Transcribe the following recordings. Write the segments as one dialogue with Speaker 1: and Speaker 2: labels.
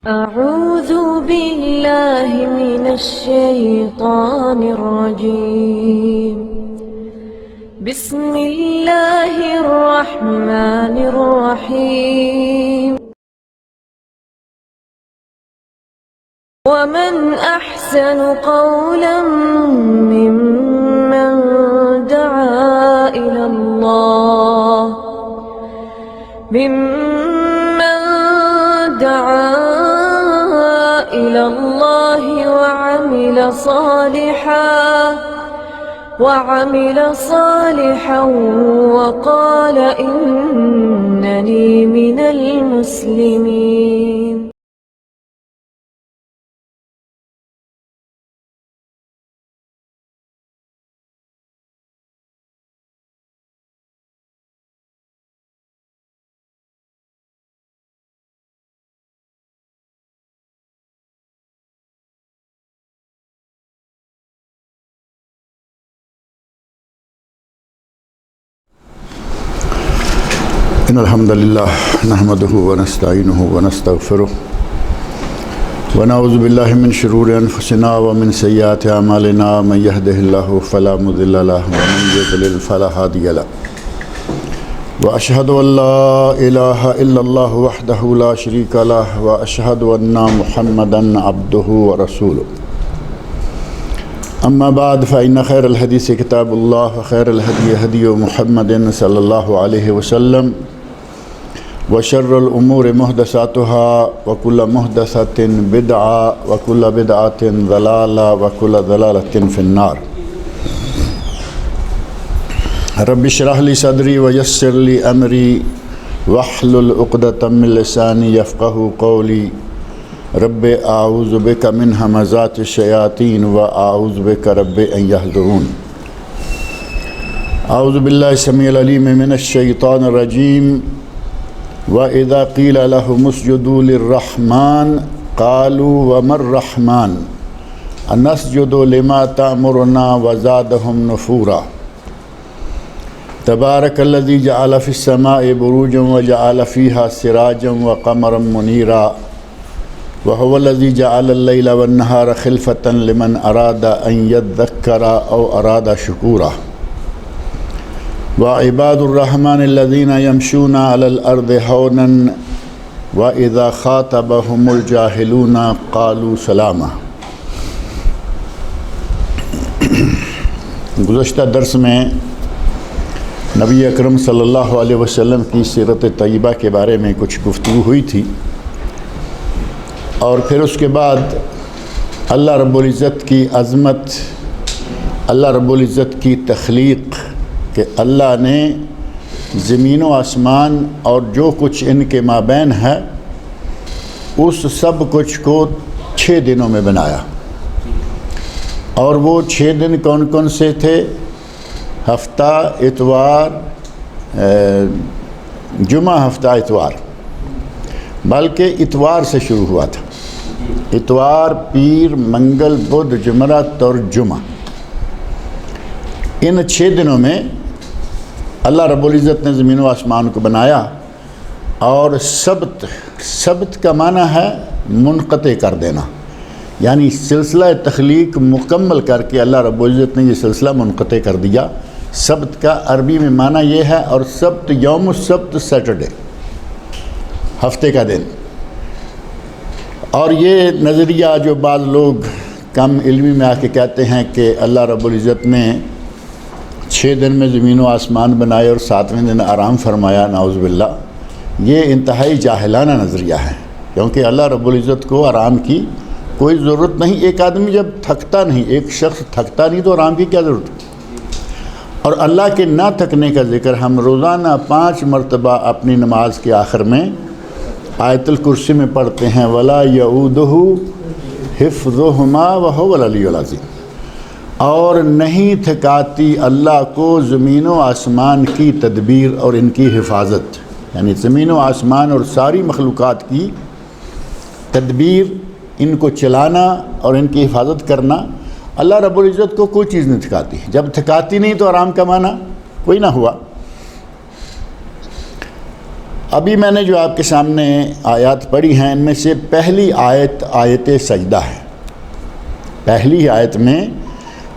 Speaker 1: أعوذ بالله من الشيطان الرجيم. بسم الله الرحمن الرحيم. ومن أحسن قولا ممن دعا إلى الله وعمل صالحا وقال إنني من المسلمين.
Speaker 2: إن الحمد لله نحمده ونستعينه ونستغفره ونعوذ بالله من شرور أنفسنا ومن سيئات أعمالنا من يهده الله فلا مضل له ومن يضلل فلا هادي له وأشهد أن لا إله إلا الله وحده لا شريك له وأشهد أن محمدا عبده ورسوله. أما بعد فإن خير الحديث كتاب الله وخير الهدي هدي محمد صلى الله عليه وسلم وشر الأمور محدثاتها وكل محدثة بدعة وكل بدعة ضلالة وكل ضلالة في النار. رب اشرح لي صدري ويسر لي أمري واحلل عقدة من لساني يفقهوا قولي. رب اعوذ بک من همزات الشیاطین و اعوذ بک رب ان یحضرون. اعوذ باللہ السمیع العلیم من الشیطان الرجیم. وَإِذَا قِيلَ لَهُمُ اسْجُدُوا لِلرَّحْمَنِ قَالُوا وَمَا الرَّحْمَنُ أَنَسْجُدُ لِمَا تَأْمُرُنَا وَزَادَهُمْ نُفُورًا. تبارك الذي جعل في السماء بروجا وجعل فيها سراجا وقمرا منيرا وهو الذي جعل الليل والنهار خلفة لمن أراد أن يذكر أو أراد شكورا. وعباد الرحمن الذين يمشون على الأرض هونا وإذا خاطبهم الجاهلون قالوا سلاما. گزشتہ درس میں نبی اکرم صلی اللہ علیہ وسلم کی سیرت طیبہ کے بارے میں کچھ گفتگو ہوئی تھی، اور پھر اس کے بعد اللہ رب العزت کی عظمت، اللہ رب العزت کی تخلیق، کہ اللہ نے زمین و آسمان اور جو کچھ ان کے مابین ہے اس سب کچھ کو 6 دنوں میں بنایا. اور وہ 6 دن کون کون سے تھے؟ ہفتہ، اتوار، جمعہ، ہفتہ اتوار، بلکہ اتوار سے شروع ہوا تھا. اتوار، پیر، منگل، بدھ، جمعرات اور جمعہ. ان 6 دنوں میں اللہ رب العزت نے زمین و آسمان کو بنایا. اور سبت کا معنی ہے منقطع کر دینا، یعنی سلسلہ تخلیق مکمل کر کے اللہ رب العزت نے یہ سلسلہ منقطع کر دیا. سبت کا عربی میں معنی یہ ہے، اور سبت یوم السبت، سیٹرڈے، ہفتے کا دن. اور یہ نظریہ جو بعض لوگ کم علمی میں آ کے کہتے ہیں کہ اللہ رب العزت نے 6 دن میں زمین و آسمان بنائے اور 7ویں دن آرام فرمایا، نعوذ باللہ، یہ انتہائی جاہلانہ نظریہ ہے. کیونکہ اللہ رب العزت کو آرام کی کوئی ضرورت نہیں. ایک آدمی جب تھکتا نہیں، ایک شخص تھکتا نہیں، تو آرام کی کیا ضرورت ہے؟ اور اللہ کے نہ تھکنے کا ذکر ہم روزانہ 5 مرتبہ اپنی نماز کے آخر میں آیت الکرسی میں پڑھتے ہیں، وَلَا يَعُودُهُ حِفْظُهُمَا وَهُوَ الْعَلِيُّ الْعَظِيمُ. اور نہیں تھکاتی اللہ کو زمین و آسمان کی تدبیر اور ان کی حفاظت، یعنی زمین و آسمان اور ساری مخلوقات کی تدبیر، ان کو چلانا اور ان کی حفاظت کرنا. اللہ رب العزت کو کوئی چیز نہیں تھکاتی. جب تھکاتی نہیں تو آرام کا معنی کوئی نہ ہوا. ابھی میں نے جو آپ کے سامنے آیات پڑھی ہیں ان میں سے پہلی آیت آیت سجدہ ہے۔ پہلی آیت میں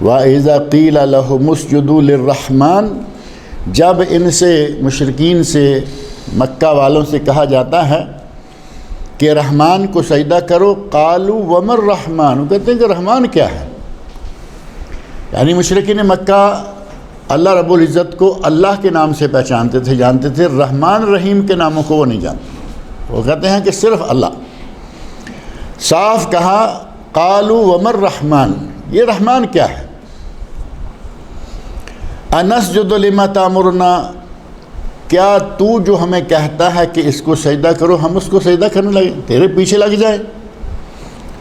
Speaker 2: وَإِذَا قِيلَ لَهُمُ اسْجُدُوا لِلرَّحْمَنِ، جب ان سے مشرکین سے مکہ والوں سے کہا جاتا ہے کہ رحمان کو سجدہ کرو، قالوا وَمَا الرَّحْمَنُ، وہ کہتے ہیں کہ رحمان کیا ہے؟ یعنی مشرکین مکہ اللہ رب العزت کو اللہ کے نام سے پہچانتے تھے، جانتے تھے، رحمان رحیم کے ناموں کو وہ نہیں جانتے، وہ کہتے ہیں کہ صرف اللہ۔ صاف کہا قالوا وَمَا الرَّحْمَنُ، یہ رحمان کیا ہے؟ أَنَسْجُدُ لِمَا تَأْمُرُنَا، کیا تو جو ہمیں کہتا ہے کہ اس کو سجدہ کرو ہم اس کو سجدہ کرنے لگیں، تیرے پیچھے لگ جائیں؟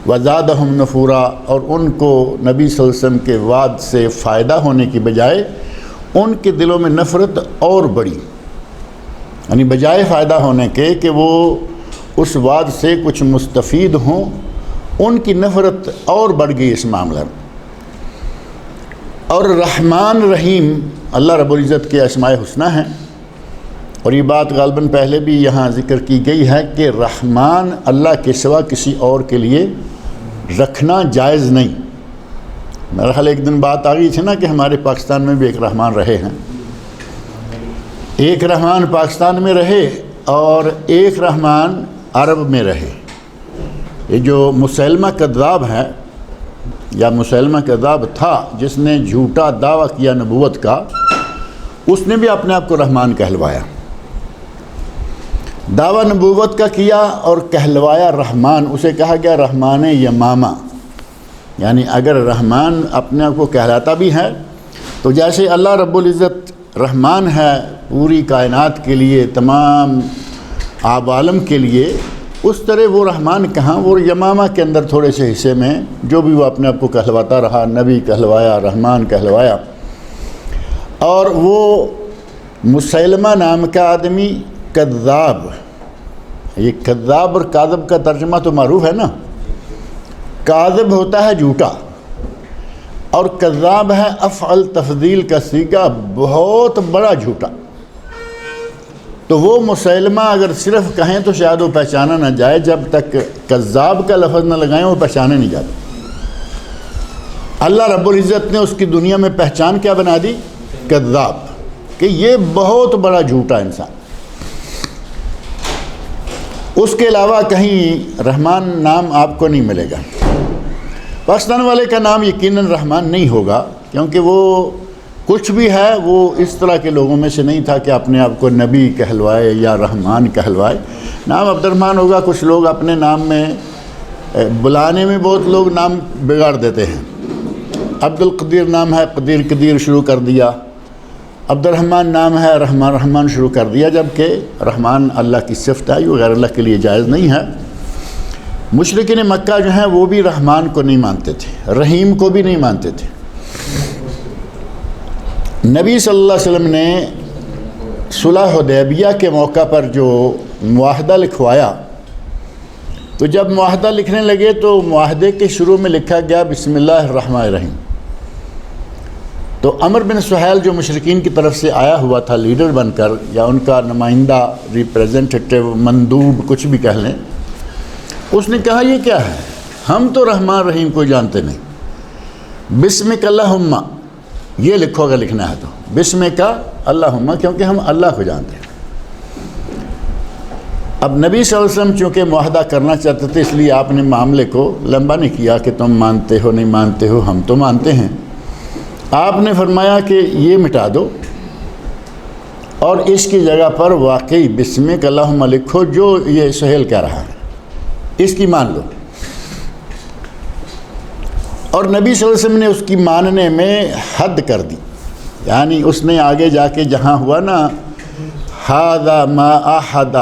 Speaker 2: وَزَادَهُمْ نُفُورًا، اور ان کو نبی صلی اللہ علیہ وسلم کے وعد سے فائدہ ہونے کی بجائے ان کے دلوں میں نفرت اور بڑھی، یعنی بجائے فائدہ ہونے کے کہ وہ اس وعد سے کچھ مستفید ہوں، ان کی نفرت اور بڑھ گئی اس معاملے میں۔ اور رحمان رحیم اللہ رب العزت کے اسماء حسنہ ہیں، اور یہ بات غالباً پہلے بھی یہاں ذکر کی گئی ہے کہ رحمان اللہ کے سوا کسی اور کے لیے رکھنا جائز نہیں۔ میرا خیال ایک دن بات آ گئی تھی نا کہ ہمارے پاکستان میں بھی ایک رحمان رہے ہیں، ایک رحمان پاکستان میں رہے اور ایک رحمان عرب میں رہے۔ یہ جو مسلمہ کذاب ہے یا مسلمہ کذاب تھا جس نے جھوٹا دعویٰ کیا نبوت کا، اس نے بھی اپنے آپ کو رحمان کہلوایا، دعویٰ نبوت کا کیا اور کہلوایا رحمان، اسے کہا گیا رحمان یمامہ۔ یعنی اگر رحمان اپنے آپ کو کہلاتا بھی ہے تو جیسے اللہ رب العزت رحمان ہے پوری کائنات کے لیے، تمام آب عالم کے لیے، اس طرح وہ رحمان کہاں، وہ یمامہ کے اندر تھوڑے سے حصے میں جو بھی وہ اپنے آپ کو کہلواتا رہا، نبی کہلوایا، رحمان کہلوایا۔ اور وہ مسلمہ نام کا آدمی کذاب، یہ کذاب اور کاذب کا ترجمہ تو معروف ہے نا، کاذب ہوتا ہے جھوٹا اور کذاب ہے افعل تفضیل کا صیغہ، بہت بڑا جھوٹا۔ تو وہ مسلمہ اگر صرف کہیں تو شاید وہ پہچانا نہ جائے، جب تک کذاب کا لفظ نہ لگائیں وہ پہچانے نہیں جاتے۔ اللہ رب العزت نے اس کی دنیا میں پہچان کیا بنا دی؟ کذاب، کہ یہ بہت بڑا جھوٹا انسان۔ اس کے علاوہ کہیں رحمان نام آپ کو نہیں ملے گا۔ پاکستان والے کا نام یقیناً رحمان نہیں ہوگا، کیونکہ وہ کچھ بھی ہے وہ اس طرح کے لوگوں میں سے نہیں تھا کہ اپنے آپ کو نبی کہلوائے یا رحمان کہلوائے۔ نام عبد الرحمن ہوگا، کچھ لوگ اپنے نام میں بلانے میں بہت لوگ نام بگاڑ دیتے ہیں۔ عبد القدیر نام ہے، قدیر قدیر شروع کر دیا، عبد الرحمن نام ہے، رحمان رحمان شروع کر دیا، جبکہ رحمان اللہ کی صفت ہے، یہ غیر اللہ کے لیے جائز نہیں ہے۔ مشرکین مکہ جو ہیں وہ بھی رحمان کو نہیں مانتے تھے، رحیم کو بھی نہیں مانتے تھے۔ نبی صلی اللہ علیہ وسلم نے صلح حدیبیہ کے موقع پر جو معاہدہ لکھوایا، تو جب معاہدہ لکھنے لگے تو معاہدے کے شروع میں لکھا گیا بسم اللہ الرحمن الرحیم۔ تو عمر بن سہیل جو مشرکین کی طرف سے آیا ہوا تھا لیڈر بن کر، یا ان کا نمائندہ، ریپریزنٹیٹیو، مندوب، کچھ بھی کہہ لیں، اس نے کہا یہ کیا ہے، ہم تو رحمان رحیم کو جانتے نہیں، بسمک اللہم، یہ لکھو اگر لکھنا ہے تو بسمک اللہم، کیونکہ ہم اللہ کو جانتے ہیں۔ اب نبی صلی اللہ علیہ وسلم چونکہ معاہدہ کرنا چاہتے تھے، اس لیے آپ نے معاملے کو لمبا نہیں کیا کہ تم مانتے ہو نہیں مانتے ہو، ہم تو مانتے ہیں۔ آپ نے فرمایا کہ یہ مٹا دو اور اس کی جگہ پر واقعی بسمک اللہم لکھو، جو یہ سہیل کہہ رہا ہے اس کی مان لو۔ اور نبی صلی اللہ علیہ وسلم نے اس کی ماننے میں حد کر دی، یعنی اس نے آگے جا کے جہاں ہوا نا ھذا ما احد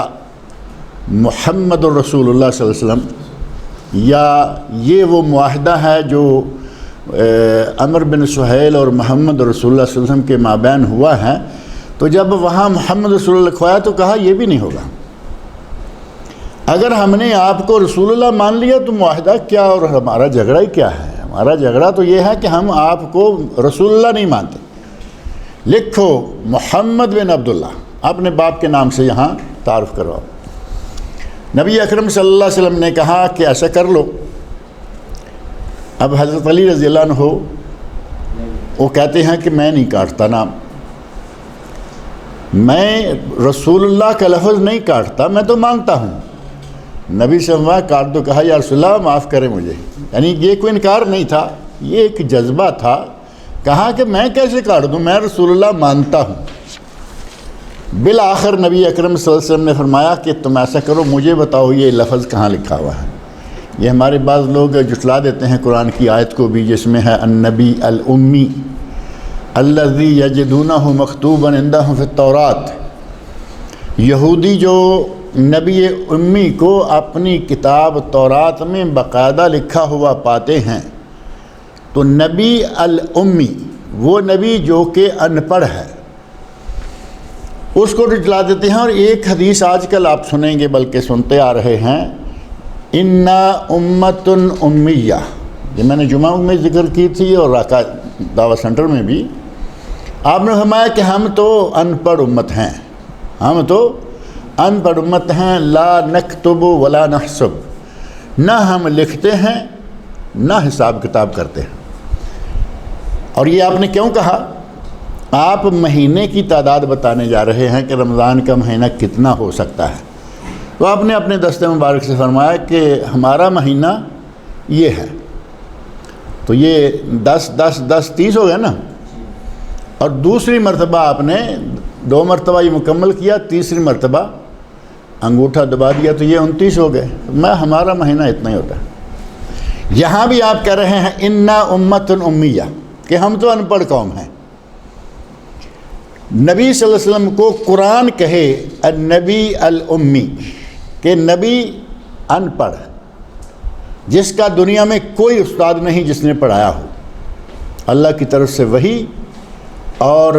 Speaker 2: محمد الرسول اللہ صلی اللہ علیہ وسلم، یا یہ وہ معاہدہ ہے جو عمر بن سہیل اور محمد رسول اللہ صلی اللہ علیہ وسلم کے مابین ہوا ہے، تو جب وہاں محمد رسول اللہ لکھوایا تو کہا یہ بھی نہیں ہوگا۔ اگر ہم نے آپ کو رسول اللہ مان لیا تو معاہدہ کیا اور ہمارا جھگڑا ہی کیا ہے؟ ہمارا جھگڑا تو یہ ہے کہ ہم آپ کو رسول اللہ نہیں مانتے، لکھو محمد بن عبداللہ، اپنے باپ کے نام سے یہاں تعارف کرواؤ۔ نبی اکرم صلی اللہ علیہ وسلم نے کہا کہ ایسا کر لو۔ اب حضرت علی رضی اللہ عنہ وہ کہتے ہیں کہ میں نہیں کاٹتا نام، میں رسول اللہ کا لفظ نہیں کاٹتا، میں تو مانگتا ہوں۔ نبی صلی اللہ علیہ وسلم کاٹ دو، کہا یا رسول اللہ معاف کرے مجھے، یعنی یہ کوئی انکار نہیں تھا، یہ ایک جذبہ تھا۔ کہا کہ میں کیسے کاٹ دوں، میں رسول اللہ مانتا ہوں۔ بالآخر نبی اکرم صلی اللہ علیہ وسلم نے فرمایا کہ تم ایسا کرو، مجھے بتاؤ یہ لفظ کہاں لکھا ہوا ہے۔ یہ ہمارے بعض لوگ جھٹلا دیتے ہیں قرآن کی آیت کو بھی، جس میں ہے النبی الامی الذی یجدونہ مکتوبا عندہم فی التوراۃ۔ یہودی جو نبی امی کو اپنی کتاب تورات میں باقاعدہ لکھا ہوا پاتے ہیں، تو نبی الامی وہ نبی جو کہ ان پڑھ ہے، اس کو جھٹلا دیتے ہیں۔ اور ایک حدیث آج کل آپ سنیں گے، بلکہ سنتے آ رہے ہیں، انا امت امیہ، یہ میں نے جمعہ میں ذکر کی تھی اور راکا دعویٰ سینٹر میں بھی۔ آپ نے فرمایا کہ ہم تو ان پڑھ امت ہیں، ہم تو ان پڑھ امت ہیں، لا نکتب ولا نحسب، نہ ہم لکھتے ہیں نہ حساب کتاب کرتے ہیں۔ اور یہ آپ نے کیوں کہا؟ آپ مہینے کی تعداد بتانے جا رہے ہیں کہ رمضان کا مہینہ کتنا ہو سکتا ہے، تو آپ نے اپنے دست مبارک سے فرمایا کہ ہمارا مہینہ یہ ہے، تو یہ 10 ہو گیا نا۔ اور دوسری مرتبہ آپ نے 2 مرتبہ یہ مکمل کیا، تیسری مرتبہ انگوٹھا دبا دیا، تو یہ 29 ہو گئے۔ ہمارا مہینہ اتنا ہی ہوتا ہے۔ یہاں بھی آپ کہہ رہے ہیں انا امت امیہ، کہ ہم تو ان پڑھ قوم ہیں۔ نبی صلی اللہ علیہ وسلم کو قرآن کہے النبی الامی، کہ نبی ان پڑھ، جس کا دنیا میں کوئی استاد نہیں جس نے پڑھایا ہو، اللہ کی طرف سے وحی، اور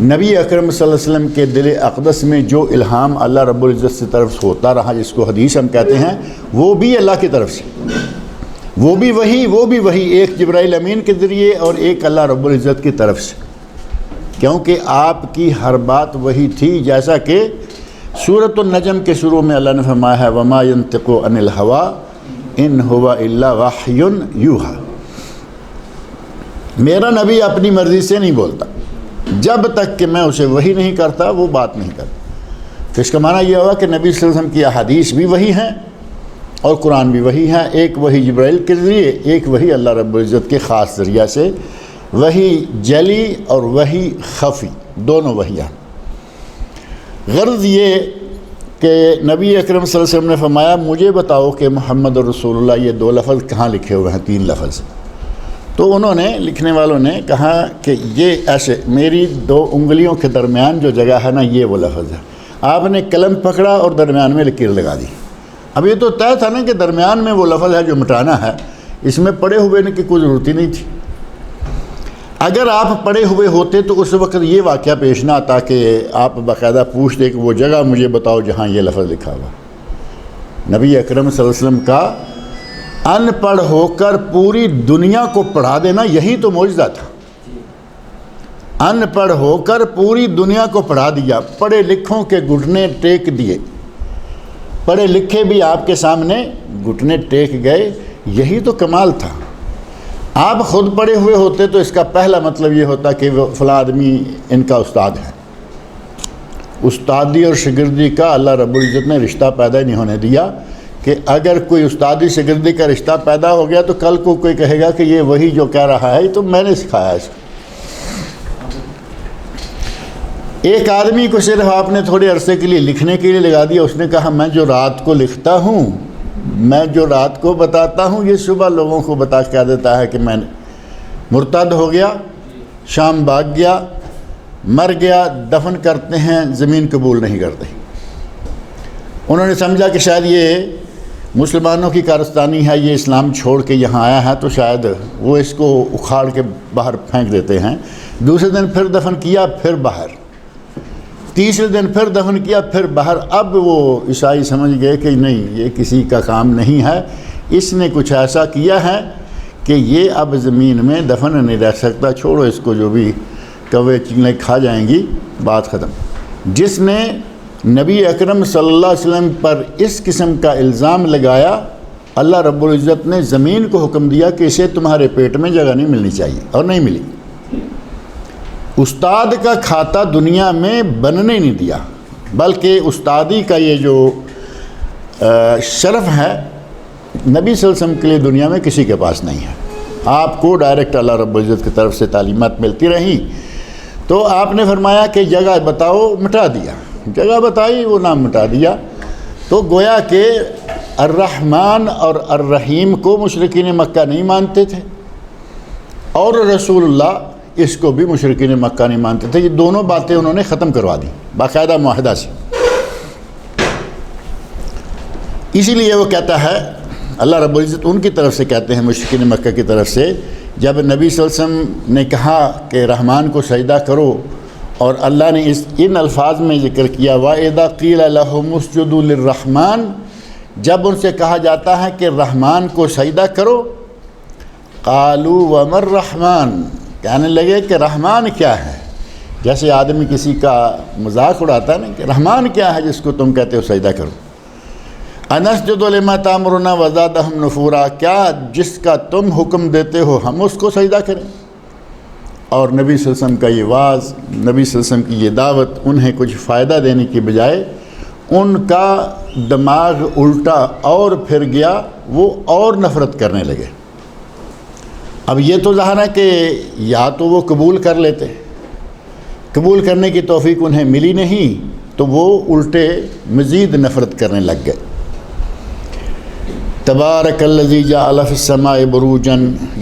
Speaker 2: نبی اکرم صلی اللہ علیہ وسلم کے دل اقدس میں جو الہام اللہ رب العزت سے طرف سے ہوتا رہا، جس کو حدیث ہم کہتے ہیں، وہ بھی اللہ کی طرف سے، وہ بھی وہی، ایک جبرائیل امین کے ذریعے اور ایک اللہ رب العزت کی طرف سے، کیونکہ آپ کی ہر بات وہی تھی، جیسا کہ سورۃ النجم کے شروع میں اللہ نے فرمایا ہے وما ينطق عن الهوى ان هو الا وحی یوحی۔ میرا نبی اپنی مرضی سے نہیں بولتا، جب تک کہ میں اسے وحی نہیں کرتا وہ بات نہیں کرتا۔ تو اس کا معنی یہ ہوا کہ نبی صلی اللہ علیہ وسلم کی احادیث بھی وحی ہیں اور قرآن بھی وحی ہے، ایک وحی جبرائیل کے ذریعے، ایک وحی اللہ رب العزت کے خاص ذریعہ سے، وحی جلی اور وحی خفی، دونوں وحی ہیں۔ غرض یہ کہ نبی اکرم صلی اللہ علیہ وسلم نے فرمایا مجھے بتاؤ کہ محمد رسول اللہ یہ 2 لفظ کہاں لکھے ہوئے ہیں، 3 لفظ۔ تو انہوں نے، لکھنے والوں نے کہا کہ یہ ایسے میری 2 انگلیوں کے درمیان جو جگہ ہے نا، یہ وہ لفظ ہے۔ آپ نے قلم پکڑا اور درمیان میں لکیر لگا دی۔ اب یہ تو طے تھا نا کہ درمیان میں وہ لفظ ہے جو مٹانا ہے، اس میں پڑے ہوئے کی کوئی ضرورت ہی نہیں تھی۔ اگر آپ پڑے ہوئے ہوتے تو اس وقت یہ واقعہ پیش نہ آتا کہ آپ باقاعدہ پوچھتے کہ وہ جگہ مجھے بتاؤ جہاں یہ لفظ لکھا ہوا۔ نبی اکرم صلی اللہ علیہ وسلم کا ان پڑھ ہو کر پوری دنیا کو پڑھا دینا، یہی تو معجزہ تھا۔ ان پڑھ ہو کر پوری دنیا کو پڑھا دیا، پڑھے لکھوں کے گھٹنے ٹیک دیے، پڑھے لکھے بھی آپ کے سامنے گھٹنے ٹیک گئے، یہی تو کمال تھا۔ آپ خود پڑھے ہوئے ہوتے تو اس کا پہلا مطلب یہ ہوتا کہ وہ فلاں آدمی ان کا استاد ہے۔ استادی اور شاگردی کا اللہ رب العزت نے رشتہ پیدا نہیں ہونے دیا، کہ اگر کوئی استادی شاگردی کا رشتہ پیدا ہو گیا تو کل کو کوئی کہے گا کہ یہ وہی جو کہہ رہا ہے تو میں نے سکھایا اس کو۔ ایک آدمی کو صرف آپ نے تھوڑے عرصے کے لیے لکھنے کے لیے لگا دیا، اس نے کہا میں جو رات کو لکھتا ہوں، میں جو رات کو بتاتا ہوں، یہ صبح لوگوں کو بتا کہہ دیتا ہے کہ میں مرتد ہو گیا، شام بھاگ گیا، مر گیا، دفن کرتے ہیں، زمین قبول نہیں کرتے۔ انہوں نے سمجھا کہ شاید یہ مسلمانوں کی کارستانی ہے، یہ اسلام چھوڑ کے یہاں آیا ہے، تو شاید وہ اس کو اکھاڑ کے باہر پھینک دیتے ہیں۔ دوسرے دن پھر دفن کیا، پھر باہر، تیسرے دن پھر دفن کیا، پھر باہر۔ اب وہ عیسائی سمجھ گئے کہ نہیں، یہ کسی کا کام نہیں ہے، اس نے کچھ ایسا کیا ہے کہ یہ اب زمین میں دفن نہیں رہ سکتا، چھوڑو اس کو، جو بھی کوے چیلیں کھا جائیں گی، بات ختم۔ جس نے نبی اکرم صلی اللہ علیہ وسلم پر اس قسم کا الزام لگایا، اللہ رب العزت نے زمین کو حکم دیا کہ اسے تمہارے پیٹ میں جگہ نہیں ملنی چاہیے، اور نہیں ملی۔ استاد کا کھاتا دنیا میں بننے نہیں دیا، بلکہ استادی کا یہ جو شرف ہے نبی صلی اللہ علیہ وسلم کے لیے دنیا میں کسی کے پاس نہیں ہے۔ آپ کو ڈائریکٹ اللہ رب العزت کی طرف سے تعلیمات ملتی رہیں، تو آپ نے فرمایا کہ جگہ بتاؤ، مٹا دیا، جگہ بتائی، وہ نام مٹا دیا۔ تو گویا کہ الرحمن اور الرحیم کو مشرکین مکہ نہیں مانتے تھے، اور رسول اللہ اس کو بھی مشرکین مکہ نہیں مانتے تھے۔ یہ دونوں باتیں انہوں نے ختم کروا دی باقاعدہ معاہدہ سے۔ اسی لیے وہ کہتا ہے، اللہ رب العزت ان کی طرف سے کہتے ہیں، مشرکین مکہ کی طرف سے، جب نبی صلی اللہ علیہ وسلم نے کہا کہ رحمان کو سجدہ کرو، اور اللہ نے ان الفاظ میں ذکر کیا، وَإِذَا قِيلَ لَهُمُ اسْجُدُوا لِلرَّحْمَنِ، جب ان سے کہا جاتا ہے کہ رحمان کو سجدہ کرو، قَالُوا وَمَا الرَّحْمَنُ، کہنے لگے کہ رحمان کیا ہے؟ جیسے آدمی کسی کا مذاق اڑاتا ہے نا کہ رحمان کیا ہے جس کو تم کہتے ہو سجدہ کرو۔ اَنَسْجُدُ لِمَا تَأْمُرُنَا وَزَادَهُمْ نُفُورًا، کیا جس کا تم حکم دیتے ہو ہم اس کو سجدہ کریں؟ اور نبی صلی اللہ علیہ وسلم کا یہ واعظ، نبی صلی اللہ علیہ وسلم کی یہ دعوت انہیں کچھ فائدہ دینے کی بجائے ان کا دماغ الٹا اور پھر گیا، وہ اور نفرت کرنے لگے۔ اب یہ تو ظاہر ہے کہ یا تو وہ قبول کر لیتے، قبول کرنے کی توفیق انہیں ملی نہیں، تو وہ الٹے مزید نفرت کرنے لگ گئے۔ تبارک الذی جعل فی السماء بروجا،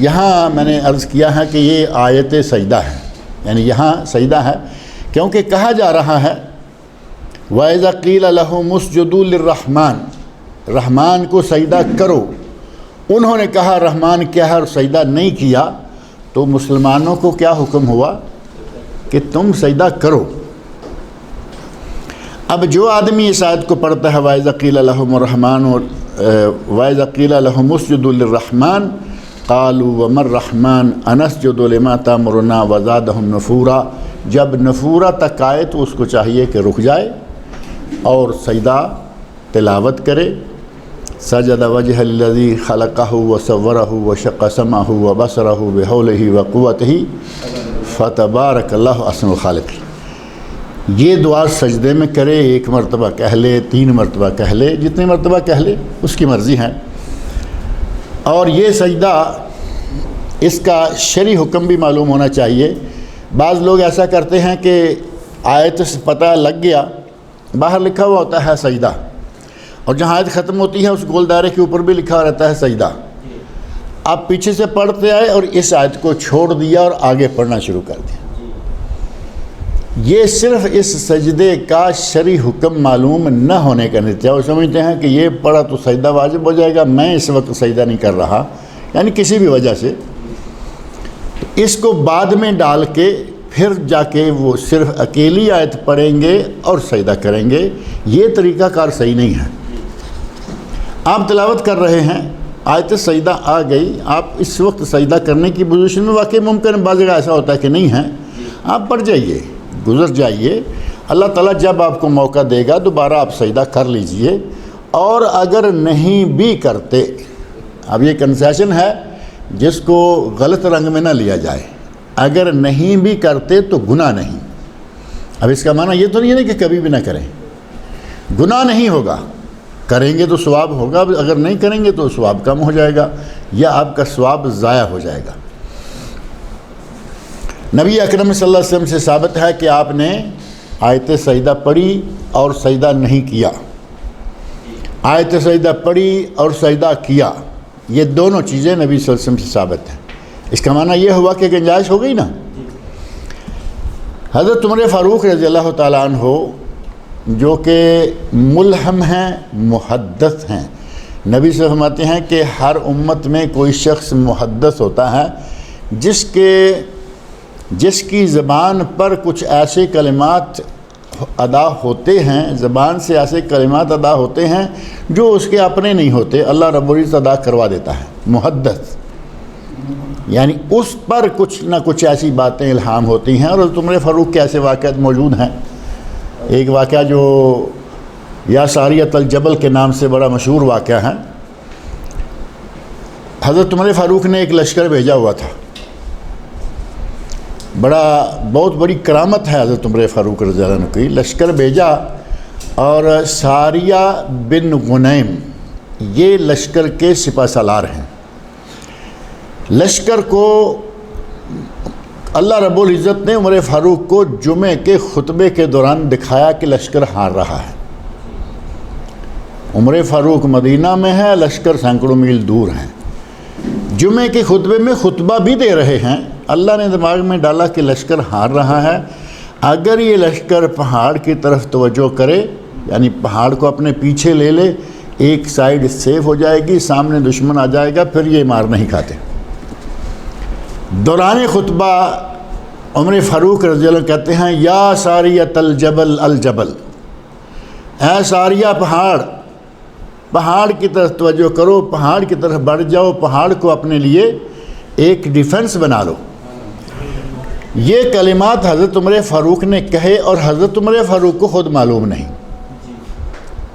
Speaker 2: یہاں میں نے عرض کیا ہے کہ یہ آیت سجدہ ہے، یعنی یہاں سجدہ ہے، کیونکہ کہا جا رہا ہے وَإِذَا قِيلَ لَهُمُ اسْجُدُوا لِلرَّحْمَنِ، رحمان کو سجدہ کرو، انہوں نے کہا رحمان کیا ہے اور سجدہ نہیں کیا، تو مسلمانوں کو کیا حکم ہوا کہ تم سجدہ کرو۔ اب جو آدمی اس آیت کو پڑھتا ہے وَإِذَا قِيلَ لَهُمُ الرَّحْمَنُ اور وَإِذَا قِيلَ لَهُمُ اسْجُدُوا لِلرَّحْمَنِ قَالُوا وَمَا الرَّحْمَنُ أَنَسْجُدُ لِمَا تَأْمُرُنَا وَزَادَهُمْ نُفُورًا، جب نفورہ تک آئے تو اس کو چاہیے کہ رک جائے اور سجدہ تلاوت کرے۔ سجد وجہ الذی خلقہ وصورہ وشق سمعہ وبصرہ بحولہ وقوتہ فتبارک اللہ احسن الخالقین۔ یہ دعا سجدے میں کرے، ایک مرتبہ کہہ لے، 3 مرتبہ کہہ لے، جتنی مرتبہ کہہ لے اس کی مرضی ہے۔ اور یہ سجدہ اس کا شرعی حکم بھی معلوم ہونا چاہیے۔ بعض لوگ ایسا کرتے ہیں کہ آیت سے پتہ لگ گیا، باہر لکھا ہوا ہوتا ہے سجدہ، اور جہاں آیت ختم ہوتی ہے اس گول دائرے کے اوپر بھی لکھا رہتا ہے سجدہ۔ آپ پیچھے سے پڑھتے آئے اور اس آیت کو چھوڑ دیا اور آگے پڑھنا شروع کر دیا۔ یہ صرف اس سجدے کا شرعی حکم معلوم نہ ہونے کا نتیجہ، وہ سمجھتے ہیں کہ یہ پڑھا تو سجدہ واجب ہو جائے گا، میں اس وقت سجدہ نہیں کر رہا، یعنی کسی بھی وجہ سے اس کو بعد میں ڈال کے پھر جا کے وہ صرف اکیلی آیت پڑھیں گے اور سجدہ کریں گے۔ یہ طریقہ کار صحیح نہیں ہے۔ آپ تلاوت کر رہے ہیں، آیت سجدہ آ گئی، آپ اس وقت سجدہ کرنے کی پوزیشن میں واقعی ممکن بعض جگہ ایسا ہوتا ہے کہ نہیں ہے، آپ پڑھ جائیے، گزر جائیے، اللہ تعالیٰ جب آپ کو موقع دے گا دوبارہ آپ سجدہ کر لیجئے۔ اور اگر نہیں بھی کرتے، اب یہ کنسیشن ہے جس کو غلط رنگ میں نہ لیا جائے، اگر نہیں بھی کرتے تو گناہ نہیں۔ اب اس کا معنی یہ تو نہیں ہے کہ کبھی بھی نہ کریں، گناہ نہیں ہوگا، کریں گے تو ثواب ہوگا، اگر نہیں کریں گے تو ثواب کم ہو جائے گا یا آپ کا ثواب ضائع ہو جائے گا۔ نبی اکرم صلی اللہ علیہ وسلم سے ثابت ہے کہ آپ نے آیت سجدہ پڑھی اور سجدہ نہیں کیا، آیت سجدہ پڑھی اور سجدہ کیا، یہ دونوں چیزیں نبی صلی اللہ علیہ وسلم سے ثابت ہیں۔ اس کا معنی یہ ہوا کہ گنجائش ہو گئی نا۔ حضرت عمر فاروق رضی اللہ تعالیٰ عنہ جو کہ ملہم ہیں، محدث ہیں، نبی سے فرماتے ہیں کہ ہر امت میں کوئی شخص محدث ہوتا ہے جس کی زبان پر کچھ ایسے کلمات ادا ہوتے ہیں، زبان سے ایسے کلمات ادا ہوتے ہیں جو اس کے اپنے نہیں ہوتے، اللہ رب العزت ادا کروا دیتا ہے۔ محدث یعنی اس پر کچھ نہ کچھ ایسی باتیں الہام ہوتی ہیں، اور حضرت عمر فاروق کے ایسے واقعات موجود ہیں۔ ایک واقعہ جو یا ساریۃ الجبل کے نام سے بڑا مشہور واقعہ ہے. حضرت عمر فاروق نے ایک لشکر بھیجا ہوا تھا. بہت بڑی کرامت ہے حضرت عمر فاروق رضی اللہ عنہ کی. لشکر بھیجا اور ساریہ بن غنیم یہ لشکر کے سپہ سالار ہیں. لشکر کو اللہ رب العزت نے عمر فاروق کو جمعے کے خطبے کے دوران دکھایا کہ لشکر ہار رہا ہے. عمر فاروق مدینہ میں ہے، لشکر سینکڑوں میل دور ہیں. جمعے کے خطبے میں خطبہ بھی دے رہے ہیں. اللہ نے دماغ میں ڈالا کہ لشکر ہار رہا ہے. اگر یہ لشکر پہاڑ کی طرف توجہ کرے، یعنی پہاڑ کو اپنے پیچھے لے لے، ایک سائیڈ سیف ہو جائے گی، سامنے دشمن آ جائے گا، پھر یہ مار نہیں کھاتے. دوران خطبہ عمر فاروق رضی اللہ عنہ کہتے ہیں یا ساریۃ الجبل الجبل، اے ساریہ پہاڑ کی طرف توجہ کرو، پہاڑ کی طرف بڑھ جاؤ، پہاڑ کو اپنے لیے ایک ڈیفنس بنا لو. یہ کلمات حضرت عمر فاروق نے کہے اور حضرت عمر فاروق کو خود معلوم نہیں.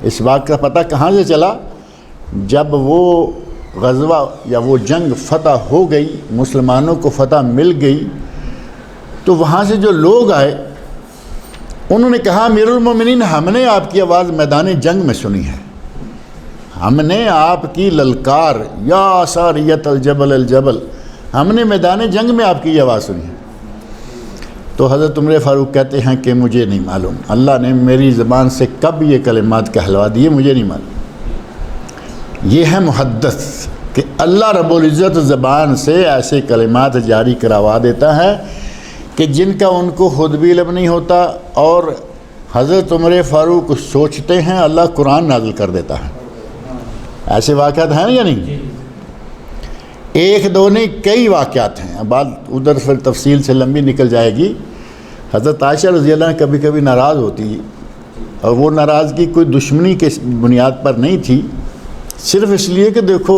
Speaker 2: اس بات کا پتہ کہاں سے چلا؟ جب وہ غزوہ یا وہ جنگ فتح ہو گئی، مسلمانوں کو فتح مل گئی، تو وہاں سے جو لوگ آئے انہوں نے کہا امیر المومنین، ہم نے آپ کی آواز میدان جنگ میں سنی ہے، ہم نے آپ کی للکار یا ساریۃ الجبل الجبل، ہم نے میدان جنگ میں آپ کی یہ آواز سنی ہے. تو حضرت عمر فاروق کہتے ہیں کہ مجھے نہیں معلوم، اللہ نے میری زبان سے کب یہ کلمات کہلوا دیے مجھے نہیں معلوم. یہ ہے محدث کہ اللہ رب العزت زبان سے ایسے کلمات جاری کروا دیتا ہے کہ جن کا ان کو خود بھی علم نہیں ہوتا، اور حضرت عمر فاروق سوچتے ہیں اللہ قرآن نازل کر دیتا ہے. ایسے واقعات ہیں یا نہیں؟ ایک دو نہیں، کئی واقعات ہیں. بات ادھر پھر تفصیل سے لمبی نکل جائے گی. حضرت عائشہ رضی اللہ عنہ کبھی کبھی ناراض ہوتی، اور وہ ناراضگی کوئی دشمنی کے بنیاد پر نہیں تھی، صرف اس لیے کہ دیکھو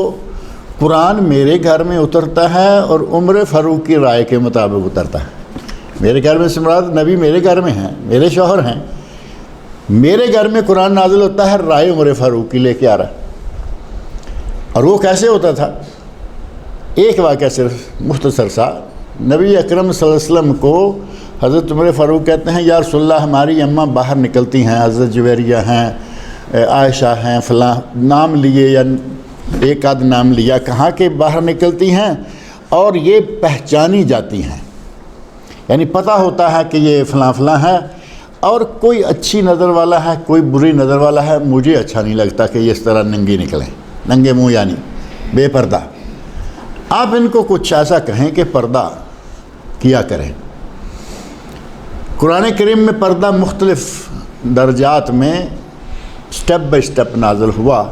Speaker 2: قرآن میرے گھر میں اترتا ہے اور عمر فاروق کی رائے کے مطابق اترتا ہے. میرے گھر میں سے مراد نبی میرے گھر میں ہیں، میرے شوہر ہیں، میرے گھر میں قرآن نازل ہوتا ہے، رائے عمر فاروق کی لے کے آ رہا ہے. اور وہ کیسے ہوتا تھا؟ ایک واقعہ صرف مختصر سا. نبی اکرم صلی اللہ علیہ وسلم کو حضرت عمر فاروق کہتے ہیں یا رسول اللہ، ہماری اماں باہر نکلتی ہیں، حضرت جویریہ ہیں، عائشہ ہیں، فلاں نام لیے یا ایک آدھ نام لیا، کہاں کے باہر نکلتی ہیں اور یہ پہچانی جاتی ہیں، یعنی پتہ ہوتا ہے کہ یہ فلاں فلاں ہے، اور کوئی اچھی نظر والا ہے، کوئی بری نظر والا ہے. مجھے اچھا نہیں لگتا کہ یہ اس طرح ننگی نکلیں، ننگے منہ یعنی بے پردہ. آپ ان کو کچھ ایسا کہیں کہ پردہ کیا کریں. قرآن کریم میں پردہ مختلف درجات میں سٹیپ بائی سٹیپ نازل ہوا.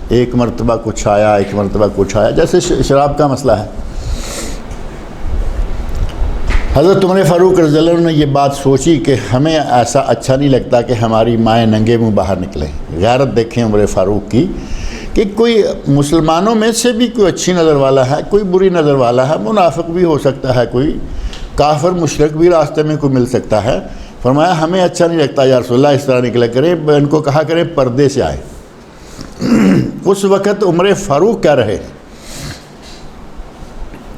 Speaker 2: ایک مرتبہ کچھ آیا، ایک مرتبہ کچھ آیا. جیسے شراب کا مسئلہ ہے. حضرت عمر فاروق رضی اللہ عنہ نے یہ بات سوچی کہ ہمیں ایسا اچھا نہیں لگتا کہ ہماری مائیں ننگے منہ باہر نکلیں. غیرت دیکھیں عمر فاروق کی کہ کوئی مسلمانوں میں سے بھی کوئی اچھی نظر والا ہے، کوئی بری نظر والا ہے، منافق بھی ہو سکتا ہے، کوئی کافر مشرک بھی راستے میں کوئی مل سکتا ہے. فرمایا ہمیں اچھا نہیں لگتا یا رسول اللہ اس طرح نکلے کریں، ان کو کہا کریں پردے سے آئے. اس وقت عمر فاروق کہہ رہے